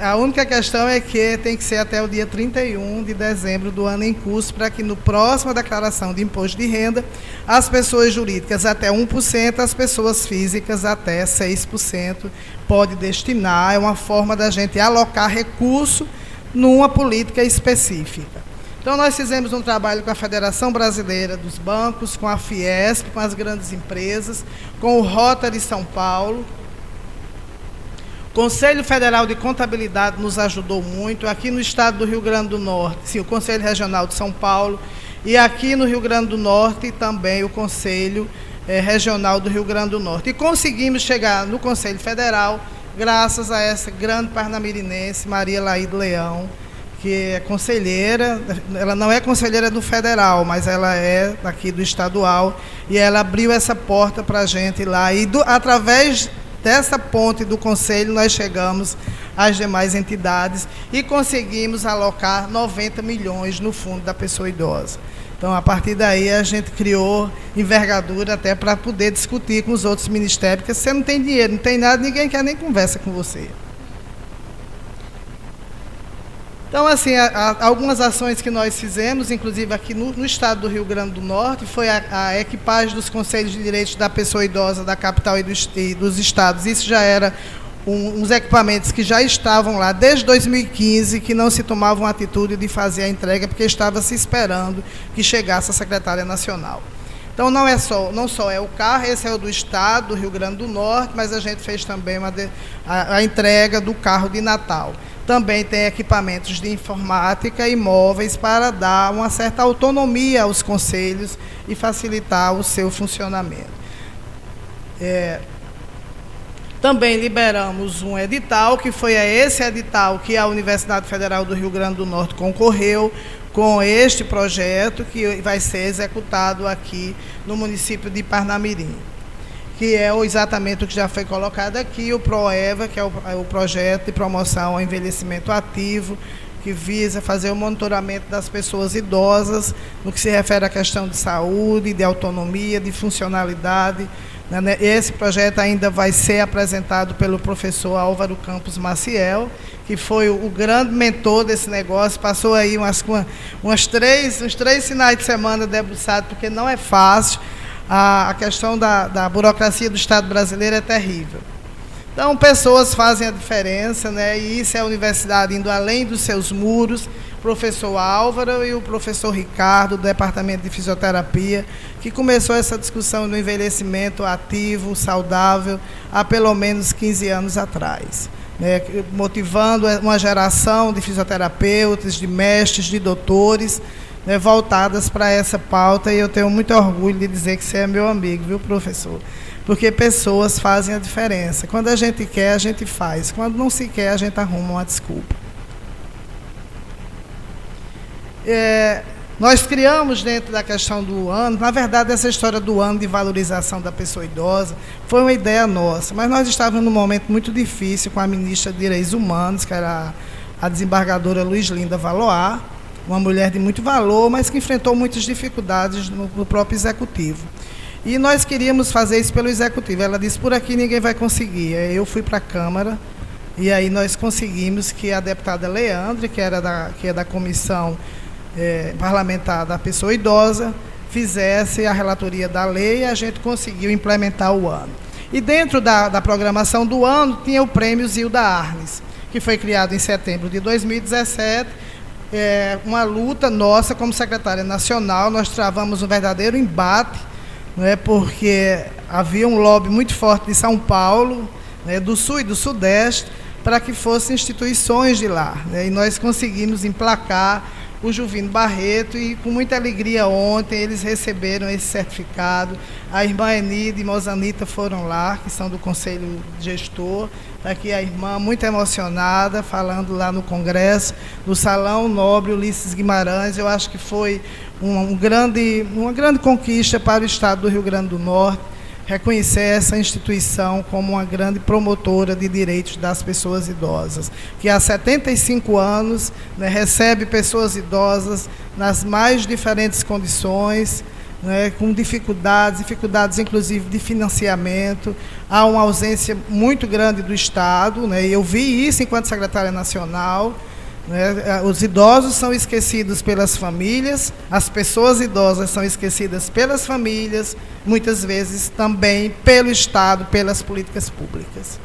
A única questão é que tem que ser até o dia 31 de dezembro do ano em curso, para que no próximo declaração de imposto de renda, as pessoas jurídicas até 1%, as pessoas físicas até 6% pode destinar. É uma forma da gente alocar recurso numa política específica. Então, nós fizemos um trabalho com a Federação Brasileira dos Bancos, com a Fiesp, com as grandes empresas, com o Rotary São Paulo. O Conselho Federal de Contabilidade nos ajudou muito. Aqui no estado do Rio Grande do Norte, sim, o Conselho Regional de São Paulo. E aqui no Rio Grande do Norte, também o Conselho Regional do Rio Grande do Norte. E conseguimos chegar no Conselho Federal, graças a essa grande parnamirinense, Maria Laíde Leão, que é conselheira. Ela não é conselheira do federal, mas ela é aqui do estadual, e ela abriu essa porta para a gente lá, e através dessa ponte do conselho nós chegamos às demais entidades e conseguimos alocar 90 milhões no fundo da pessoa idosa. Então, a partir daí, a gente criou envergadura até para poder discutir com os outros ministérios, porque se você não tem dinheiro, não tem nada, ninguém quer nem conversa com você. Então, assim, algumas ações que nós fizemos, inclusive aqui no estado do Rio Grande do Norte, foi a equipagem dos Conselhos de Direitos da Pessoa Idosa da capital e dos estados. Isso já era uns equipamentos que já estavam lá desde 2015, que não se tomavam a atitude de fazer a entrega, porque estava se esperando que chegasse a secretária nacional. Então, não só é o carro, esse é o do estado, do Rio Grande do Norte, mas a gente fez também a entrega do carro de Natal. Também tem equipamentos de informática e móveis para dar uma certa autonomia aos conselhos e facilitar o seu funcionamento. Também liberamos um edital, que foi esse edital que a Universidade Federal do Rio Grande do Norte concorreu com este projeto, que vai ser executado aqui no município de Parnamirim, que é exatamente o que já foi colocado aqui, o PROEVA, que é o Projeto de Promoção ao Envelhecimento Ativo, que visa fazer o monitoramento das pessoas idosas, no que se refere à questão de saúde, de autonomia, de funcionalidade. Esse projeto ainda vai ser apresentado pelo professor Álvaro Campos Maciel, que foi o grande mentor desse negócio, passou aí uns três finais de semana debruçado, porque não é fácil, a questão da burocracia do Estado brasileiro é terrível. Então, pessoas fazem a diferença, né? E isso é a universidade indo além dos seus muros. O professor Álvaro e o professor Ricardo, do Departamento de Fisioterapia, que começou essa discussão do envelhecimento ativo, saudável, há pelo menos 15 anos atrás, né? Motivando uma geração de fisioterapeutas, de mestres, de doutores, né, voltadas para essa pauta, e eu tenho muito orgulho de dizer que você é meu amigo, viu, professor? Porque pessoas fazem a diferença. Quando a gente quer, a gente faz. Quando não se quer, a gente arruma uma desculpa. Nós criamos dentro da questão do ano, na verdade, essa história do ano de valorização da pessoa idosa foi uma ideia nossa, mas nós estávamos num momento muito difícil com a ministra de Direitos Humanos, que era a desembargadora Luiz Linda Valoar, uma mulher de muito valor, mas que enfrentou muitas dificuldades no próprio executivo. E nós queríamos fazer isso pelo executivo. Ela disse, por aqui ninguém vai conseguir. Aí eu fui para a Câmara, e aí nós conseguimos que a deputada Leandre, que é da comissão parlamentar da pessoa idosa, fizesse a relatoria da lei, e a gente conseguiu implementar o ano. E dentro da programação do ano tinha o prêmio Zilda Arnes, que foi criado em setembro de 2017, uma luta nossa como secretária nacional. Nós travamos um verdadeiro embate, né, porque havia um lobby muito forte de São Paulo, né, do Sul e do Sudeste, para que fossem instituições de lá, né, e nós conseguimos emplacar o Juvino Barreto, e com muita alegria ontem eles receberam esse certificado. A irmã Enide e Mozanita foram lá, que são do Conselho Gestor, está aqui a irmã muito emocionada, falando lá no Congresso, no Salão Nobre Ulisses Guimarães. Eu acho que foi uma grande conquista para o Estado do Rio Grande do Norte, reconhecer essa instituição como uma grande promotora de direitos das pessoas idosas, que há 75 anos, né, recebe pessoas idosas nas mais diferentes condições, né, com dificuldades inclusive de financiamento. Há uma ausência muito grande do Estado, né, e eu vi isso enquanto secretária nacional. Os idosos são esquecidos pelas famílias, as pessoas idosas são esquecidas pelas famílias, muitas vezes também pelo Estado, pelas políticas públicas.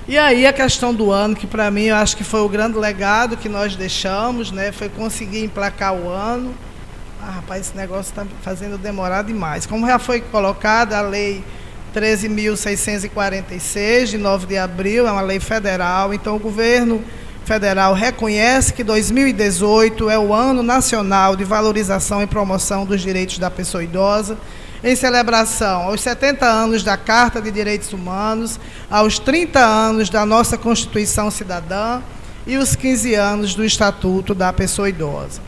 E aí a questão do ano, que para mim eu acho que foi o grande legado que nós deixamos, né, foi conseguir emplacar o ano. Rapaz, esse negócio está fazendo demorar demais. Como já foi colocada a lei 13.646, de 9 de abril, é uma lei federal, então o governo federal reconhece que 2018 é o Ano Nacional de Valorização e Promoção dos Direitos da Pessoa Idosa, em celebração aos 70 anos da Carta de Direitos Humanos, aos 30 anos da nossa Constituição Cidadã e os 15 anos do Estatuto da Pessoa Idosa.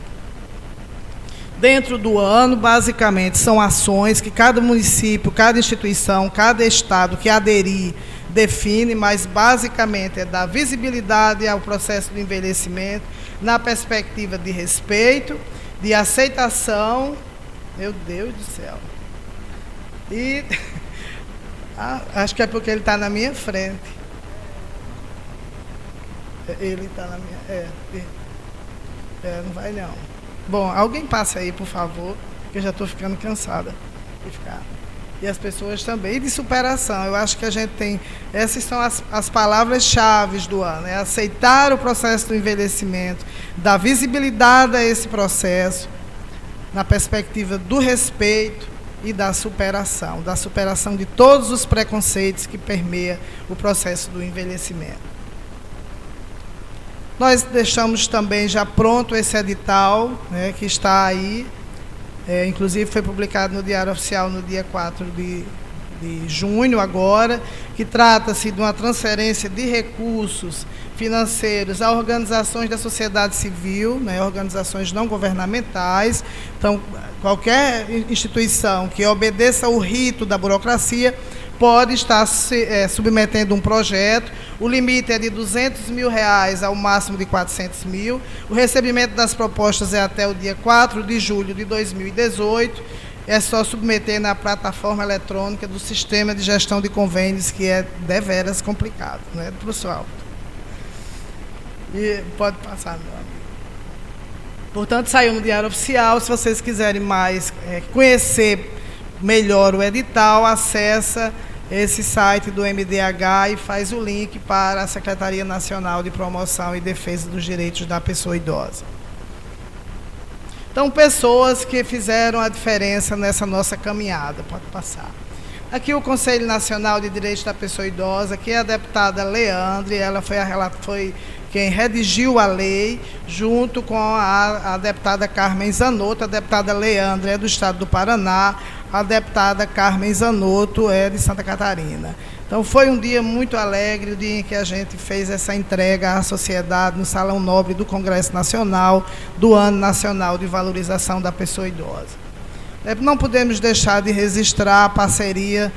Dentro do ano, basicamente, são ações que cada município, cada instituição, cada estado que aderir define, mas basicamente é dar visibilidade ao processo do envelhecimento na perspectiva de respeito, de aceitação. Meu Deus do céu. E acho que é porque ele está na minha frente. Ele está na minha... não vai não. Bom, alguém passa aí, por favor, que eu já estou ficando cansada de ficar. E as pessoas também. E de superação. Eu acho que a gente tem... Essas são as palavras-chave do ano. É aceitar o processo do envelhecimento, dar visibilidade a esse processo, na perspectiva do respeito e da superação de todos os preconceitos que permeiam o processo do envelhecimento. Nós deixamos também já pronto esse edital, né, que está aí, inclusive foi publicado no Diário Oficial no dia 4 de junho agora, que trata-se de uma transferência de recursos financeiros a organizações da sociedade civil, né, organizações não governamentais. Então, qualquer instituição que obedeça ao rito da burocracia pode estar submetendo um projeto. O limite é de R$200 mil ao máximo de R$400 mil. O recebimento das propostas é até o dia 4 de julho de 2018. é só submeter na plataforma eletrônica do sistema de gestão de convênios, que é deveras complicado, né, professor? E pode passar, meu amigo. Portanto, saiu no Diário Oficial. Se vocês quiserem mais conhecer melhor o edital, acessa esse site do MDH e faz o link para a Secretaria Nacional de Promoção e Defesa dos Direitos da Pessoa Idosa. Então, pessoas que fizeram a diferença nessa nossa caminhada. Pode passar. Aqui o Conselho Nacional de Direitos da Pessoa Idosa, que é a deputada Leandre, ela foi quem redigiu a lei, junto com a deputada Carmen Zanotto. A deputada Leandre é do estado do Paraná, a deputada Carmen Zanotto é de Santa Catarina. Então, foi um dia muito alegre, o dia em que a gente fez essa entrega à sociedade no Salão Nobre do Congresso Nacional, do Ano Nacional de Valorização da Pessoa Idosa. Não podemos deixar de registrar a parceria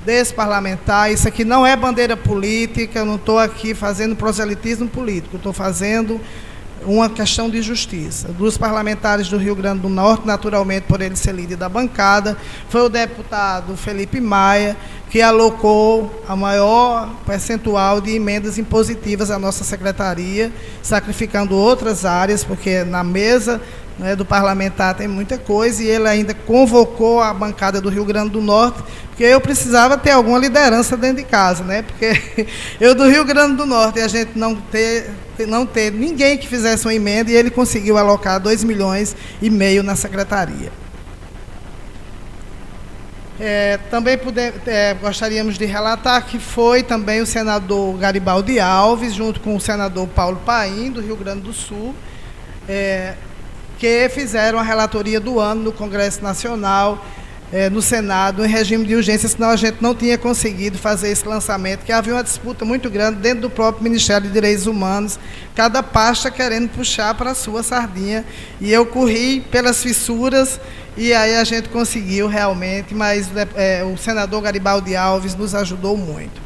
desse parlamentar. Isso aqui não é bandeira política, eu não estou aqui fazendo proselitismo político, estou fazendo uma questão de justiça. Dos parlamentares do Rio Grande do Norte, naturalmente por ele ser líder da bancada, foi o deputado Felipe Maia, que alocou a maior percentual de emendas impositivas à nossa secretaria, sacrificando outras áreas, porque na mesa, né, do parlamentar tem muita coisa, e ele ainda convocou a bancada do Rio Grande do Norte, porque eu precisava ter alguma liderança dentro de casa, né? Porque eu do Rio Grande do Norte, e a gente não ter ninguém que fizesse uma emenda, e ele conseguiu alocar 2,5 milhões na secretaria. Também gostaríamos de relatar que foi também o senador Garibaldi Alves, junto com o senador Paulo Paim, do Rio Grande do Sul, que fizeram a relatoria do ano no Congresso Nacional, no Senado, em regime de urgência, senão a gente não tinha conseguido fazer esse lançamento, que havia uma disputa muito grande dentro do próprio Ministério de Direitos Humanos, cada pasta querendo puxar para a sua sardinha, e eu corri pelas fissuras, e aí a gente conseguiu realmente, mas o senador Garibaldi Alves nos ajudou muito.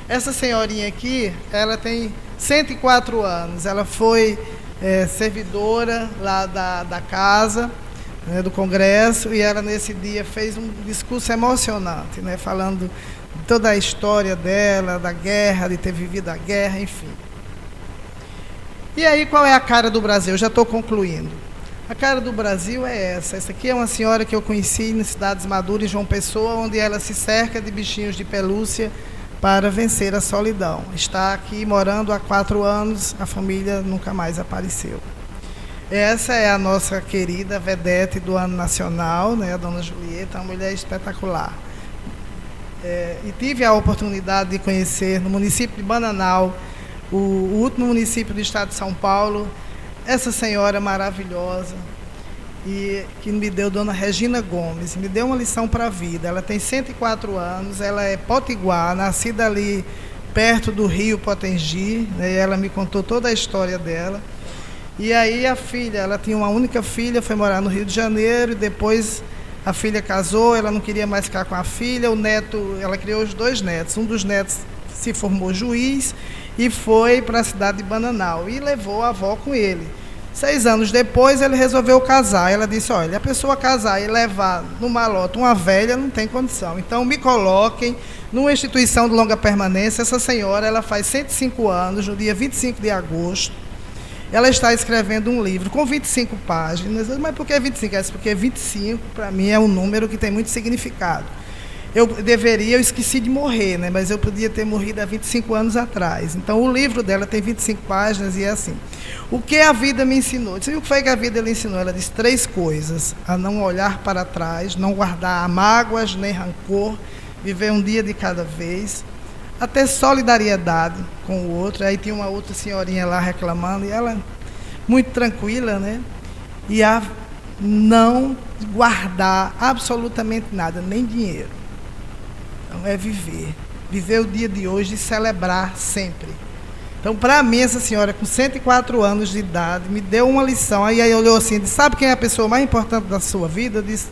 Essa senhorinha aqui, ela tem 104 anos, ela foi servidora lá da casa, né, do Congresso, e ela nesse dia fez um discurso emocionante, né, falando de toda a história dela, da guerra, de ter vivido a guerra, enfim. E aí, qual é a cara do Brasil? Eu já estou concluindo. A cara do Brasil é essa. Essa aqui é uma senhora que eu conheci nas Cidades Maduras, em João Pessoa, onde ela se cerca de bichinhos de pelúcia para vencer a solidão. Está aqui morando há 4 anos, a família nunca mais apareceu. Essa é a nossa querida vedete do Ano Nacional, né, a dona Julieta, uma mulher espetacular. E tive a oportunidade de conhecer no município de Bananal, o último município do estado de São Paulo, essa senhora maravilhosa, e que me deu, dona Regina Gomes, me deu uma lição para a vida. Ela tem 104 anos, ela é potiguar, nascida ali perto do rio Potengi, né, e ela me contou toda a história dela. E aí a filha, ela tinha uma única filha, foi morar no Rio de Janeiro, e depois a filha casou, ela não queria mais ficar com a filha, o neto, ela criou os 2 netos, um dos netos se formou juiz e foi para a cidade de Bananal, e levou a avó com ele. 6 anos depois, ele resolveu casar. Ela disse, olha, a pessoa casar e levar no malote uma velha não tem condição. Então, me coloquem numa instituição de longa permanência. Essa senhora, ela faz 105 anos, no dia 25 de agosto. Ela está escrevendo um livro com 25 páginas. Mas por que 25? Porque 25, para mim, é um número que tem muito significado. Eu esqueci de morrer, né? Mas eu podia ter morrido há 25 anos atrás. Então, o livro dela tem 25 páginas e é assim. O que a vida me ensinou? E o que foi que a vida lhe ensinou? Ela disse 3 coisas. A não olhar para trás, não guardar mágoas nem rancor, viver um dia de cada vez, a ter solidariedade com o outro. Aí tinha uma outra senhorinha lá reclamando, e ela, muito tranquila, né? E a não guardar absolutamente nada, nem dinheiro. Então, é viver. Viver o dia de hoje e celebrar sempre. Então, para mim, essa senhora, com 104 anos de idade, me deu uma lição. Aí olhou assim, disse, sabe quem é a pessoa mais importante da sua vida? Eu disse,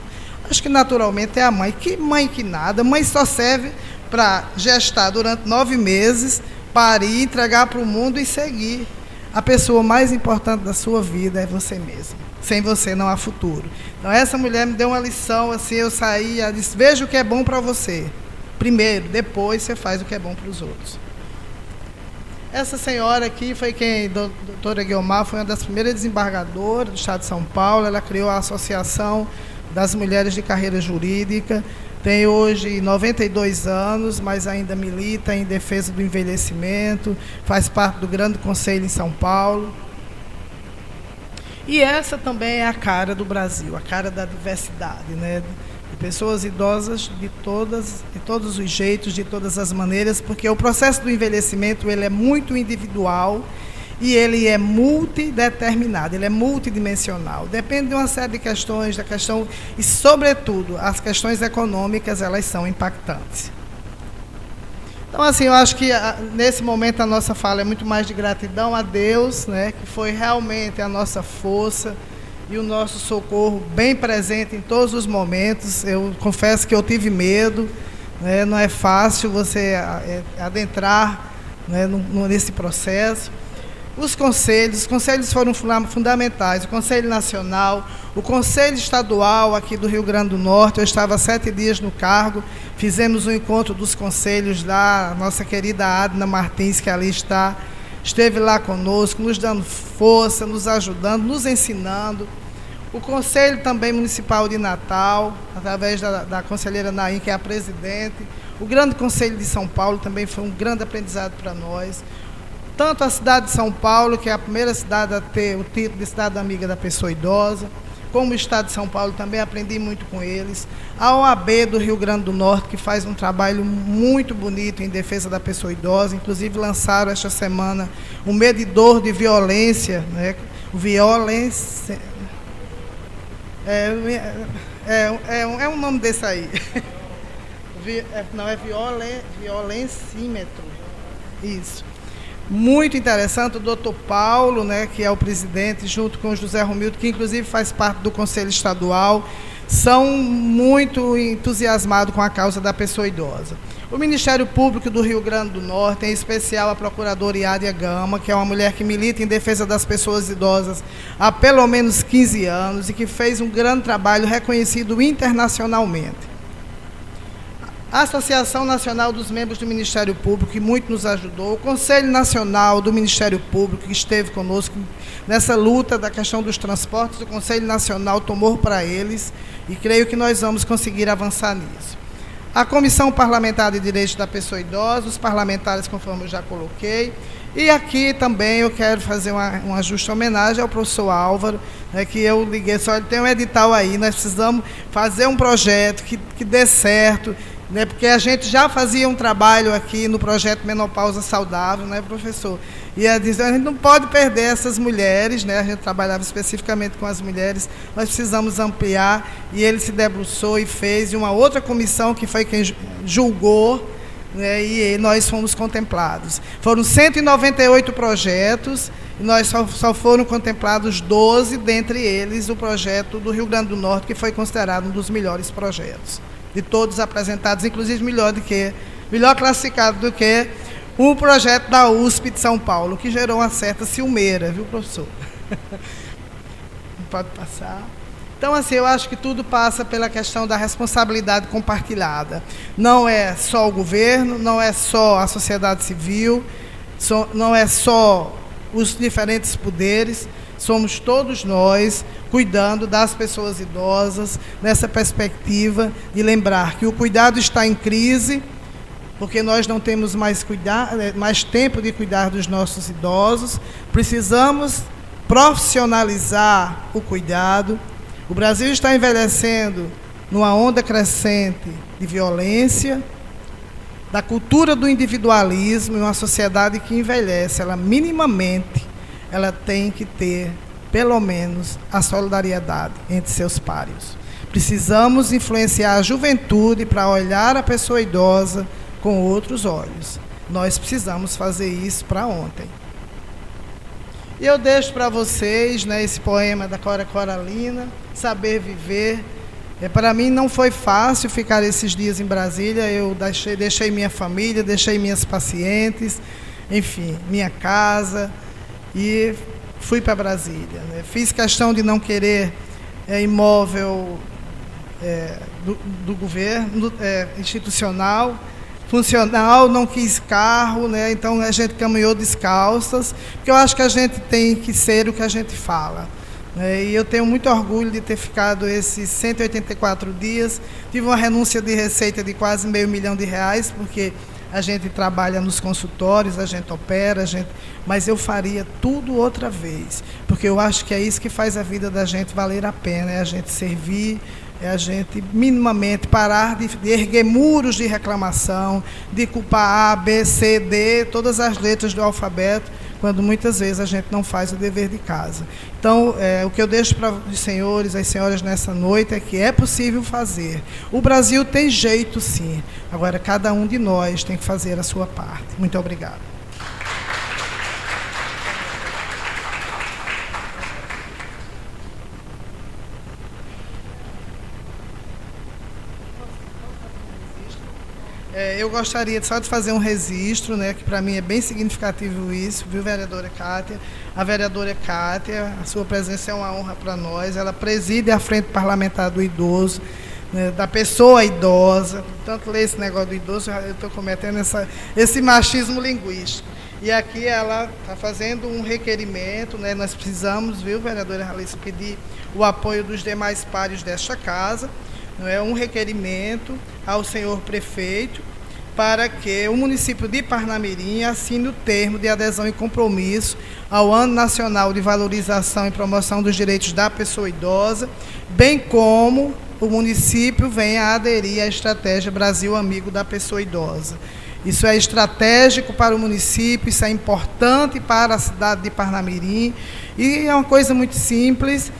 acho que naturalmente é a mãe. Que mãe que nada. Mãe só serve para gestar durante 9 meses, parir, entregar para o mundo e seguir. A pessoa mais importante da sua vida é você mesmo. sem você não há futuro. Então essa mulher me deu uma lição, assim, eu saí, ela disse, veja o que é bom para você. Primeiro, depois você faz o que é bom para os outros. Essa senhora aqui foi quem, doutora Guiomar, foi uma das primeiras desembargadoras do Estado de São Paulo. Ela criou a Associação das Mulheres de Carreira Jurídica. Tem hoje 92 anos, mas ainda milita em defesa do envelhecimento, faz parte do Grande Conselho em São Paulo. E essa também é a cara do Brasil, a cara da diversidade, né? De pessoas idosas de todos os jeitos, de todas as maneiras, porque o processo do envelhecimento ele é muito individual e ele é multideterminado, ele é multidimensional. Depende de uma série de questões, da questão e, sobretudo, as questões econômicas, elas são impactantes. Então, assim, eu acho que nesse momento a nossa fala é muito mais de gratidão a Deus, né, que foi realmente a nossa força e o nosso socorro bem presente em todos os momentos. Eu confesso que eu tive medo, né, não é fácil você adentrar, né, nesse processo. Os conselhos foram fundamentais, o Conselho Nacional, o Conselho Estadual aqui do Rio Grande do Norte. Eu estava 7 dias no cargo, fizemos um encontro dos conselhos lá, a nossa querida Adna Martins, que ali está, esteve lá conosco, nos dando força, nos ajudando, nos ensinando. O Conselho também Municipal de Natal, através da conselheira Naim, que é a presidente. O Grande Conselho de São Paulo também foi um grande aprendizado para nós. Tanto a cidade de São Paulo, que é a primeira cidade a ter o título de cidade amiga da pessoa idosa, como o Estado de São Paulo, também aprendi muito com eles. A OAB do Rio Grande do Norte, que faz um trabalho muito bonito em defesa da pessoa idosa, inclusive lançaram esta semana um medidor de violência, né? Violência... É um nome desse aí. Não, é violencímetro. Isso. Muito interessante, o doutor Paulo, né, que é o presidente, junto com o José Romildo, que inclusive faz parte do Conselho Estadual, são muito entusiasmados com a causa da pessoa idosa. O Ministério Público do Rio Grande do Norte, em especial a procuradora Iádia Gama, que é uma mulher que milita em defesa das pessoas idosas há pelo menos 15 anos e que fez um grande trabalho reconhecido internacionalmente. A Associação Nacional dos Membros do Ministério Público, que muito nos ajudou, o Conselho Nacional do Ministério Público, que esteve conosco nessa luta da questão dos transportes, o Conselho Nacional tomou para eles e creio que nós vamos conseguir avançar nisso. A Comissão Parlamentar de Direitos da Pessoa Idosa, os parlamentares, conforme eu já coloquei, e aqui também eu quero fazer uma justa homenagem ao professor Álvaro, né, que eu liguei, só ele tem um edital aí, nós precisamos fazer um projeto que dê certo, né, porque a gente já fazia um trabalho aqui no projeto Menopausa Saudável, né, professor? E a gente não pode perder essas mulheres, né, a gente trabalhava especificamente com as mulheres, nós precisamos ampliar, e ele se debruçou e fez, e uma outra comissão que foi quem julgou, né, e nós fomos contemplados. Foram 198 projetos, e nós só foram contemplados 12, dentre eles o projeto do Rio Grande do Norte, que foi considerado um dos melhores projetos de todos apresentados, inclusive melhor classificado do que um projeto da USP de São Paulo, que gerou uma certa ciumeira, viu, professor? Não pode passar. Então, assim, eu acho que tudo passa pela questão da responsabilidade compartilhada. Não é só o governo, não é só a sociedade civil, não é só os diferentes poderes, somos todos nós cuidando das pessoas idosas, nessa perspectiva de lembrar que o cuidado está em crise, porque nós não temos mais tempo de cuidar dos nossos idosos, precisamos profissionalizar o cuidado. O Brasil está envelhecendo numa onda crescente de violência, da cultura do individualismo, e uma sociedade que envelhece, ela minimamente, ela tem que ter, pelo menos, a solidariedade entre seus páreos. Precisamos influenciar a juventude para olhar a pessoa idosa com outros olhos. Nós precisamos fazer isso para ontem. E eu deixo para vocês, né, esse poema da Cora Coralina, Saber Viver. Para mim não foi fácil ficar esses dias em Brasília, eu deixei minha família, deixei minhas pacientes, enfim, minha casa, e fui para Brasília, né? Fiz questão de não querer imóvel do governo, institucional, funcional, não quis carro, né? Então a gente caminhou descalças, porque eu acho que a gente tem que ser o que a gente fala. E eu tenho muito orgulho de ter ficado esses 184 dias. Tive uma renúncia de receita de quase R$500 mil, porque a gente trabalha nos consultórios, a gente opera, mas eu faria tudo outra vez, porque eu acho que é isso que faz a vida da gente valer a pena, é a gente servir, é a gente minimamente parar de erguer muros de reclamação, de culpar A, B, C, D, todas as letras do alfabeto, quando muitas vezes a gente não faz o dever de casa. Então, o que eu deixo para os senhores, as senhoras nessa noite, é que é possível fazer. O Brasil tem jeito, sim. Agora, cada um de nós tem que fazer a sua parte. Muito obrigada. Eu gostaria só de fazer um registro, né, que para mim é bem significativo isso, viu, vereadora Cátia? A vereadora Cátia, a sua presença é uma honra para nós, ela preside a Frente Parlamentar do Idoso, né, da pessoa idosa, tanto ler esse negócio do idoso, eu estou cometendo esse machismo linguístico. E aqui ela está fazendo um requerimento, né, nós precisamos, viu, vereadora Ralice, pedir o apoio dos demais pares desta casa, um requerimento ao senhor prefeito para que o município de Parnamirim assine o termo de adesão e compromisso ao Ano Nacional de Valorização e Promoção dos Direitos da Pessoa Idosa, bem como o município venha a aderir à estratégia Brasil Amigo da Pessoa Idosa. Isso é estratégico para o município, isso é importante para a cidade de Parnamirim e é uma coisa muito simples,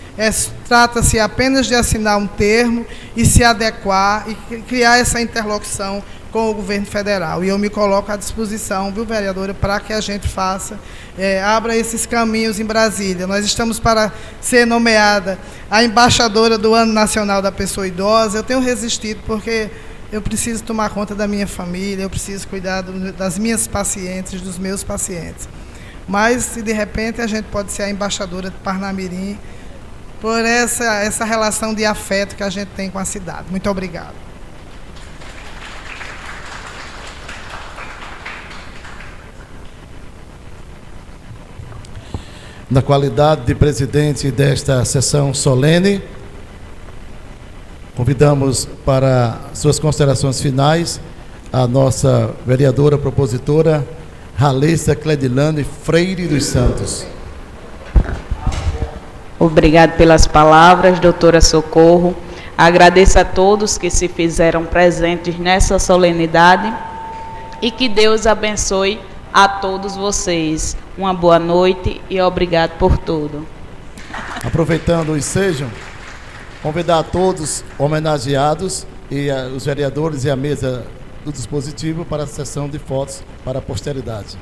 trata-se apenas de assinar um termo e se adequar e criar essa interlocução com o governo federal. E eu me coloco à disposição, viu, vereadora, para que a gente faça, abra esses caminhos em Brasília. Nós estamos para ser nomeada a embaixadora do Ano Nacional da Pessoa Idosa. Eu tenho resistido porque eu preciso tomar conta da minha família, eu preciso cuidar das minhas pacientes, dos meus pacientes. Mas, se de repente, a gente pode ser a embaixadora de Parnamirim por essa relação de afeto que a gente tem com a cidade. Muito obrigado. Na qualidade de presidente desta sessão solene, convidamos para suas considerações finais a nossa vereadora propositora, Ralissa Cledilane Freire dos Santos. Obrigado pelas palavras, doutora Socorro. Agradeço a todos que se fizeram presentes nessa solenidade e que Deus abençoe a todos vocês. Uma boa noite e obrigado por tudo. Aproveitando o ensejo, convidar a todos homenageados e os vereadores e a mesa do dispositivo para a sessão de fotos para a posteridade.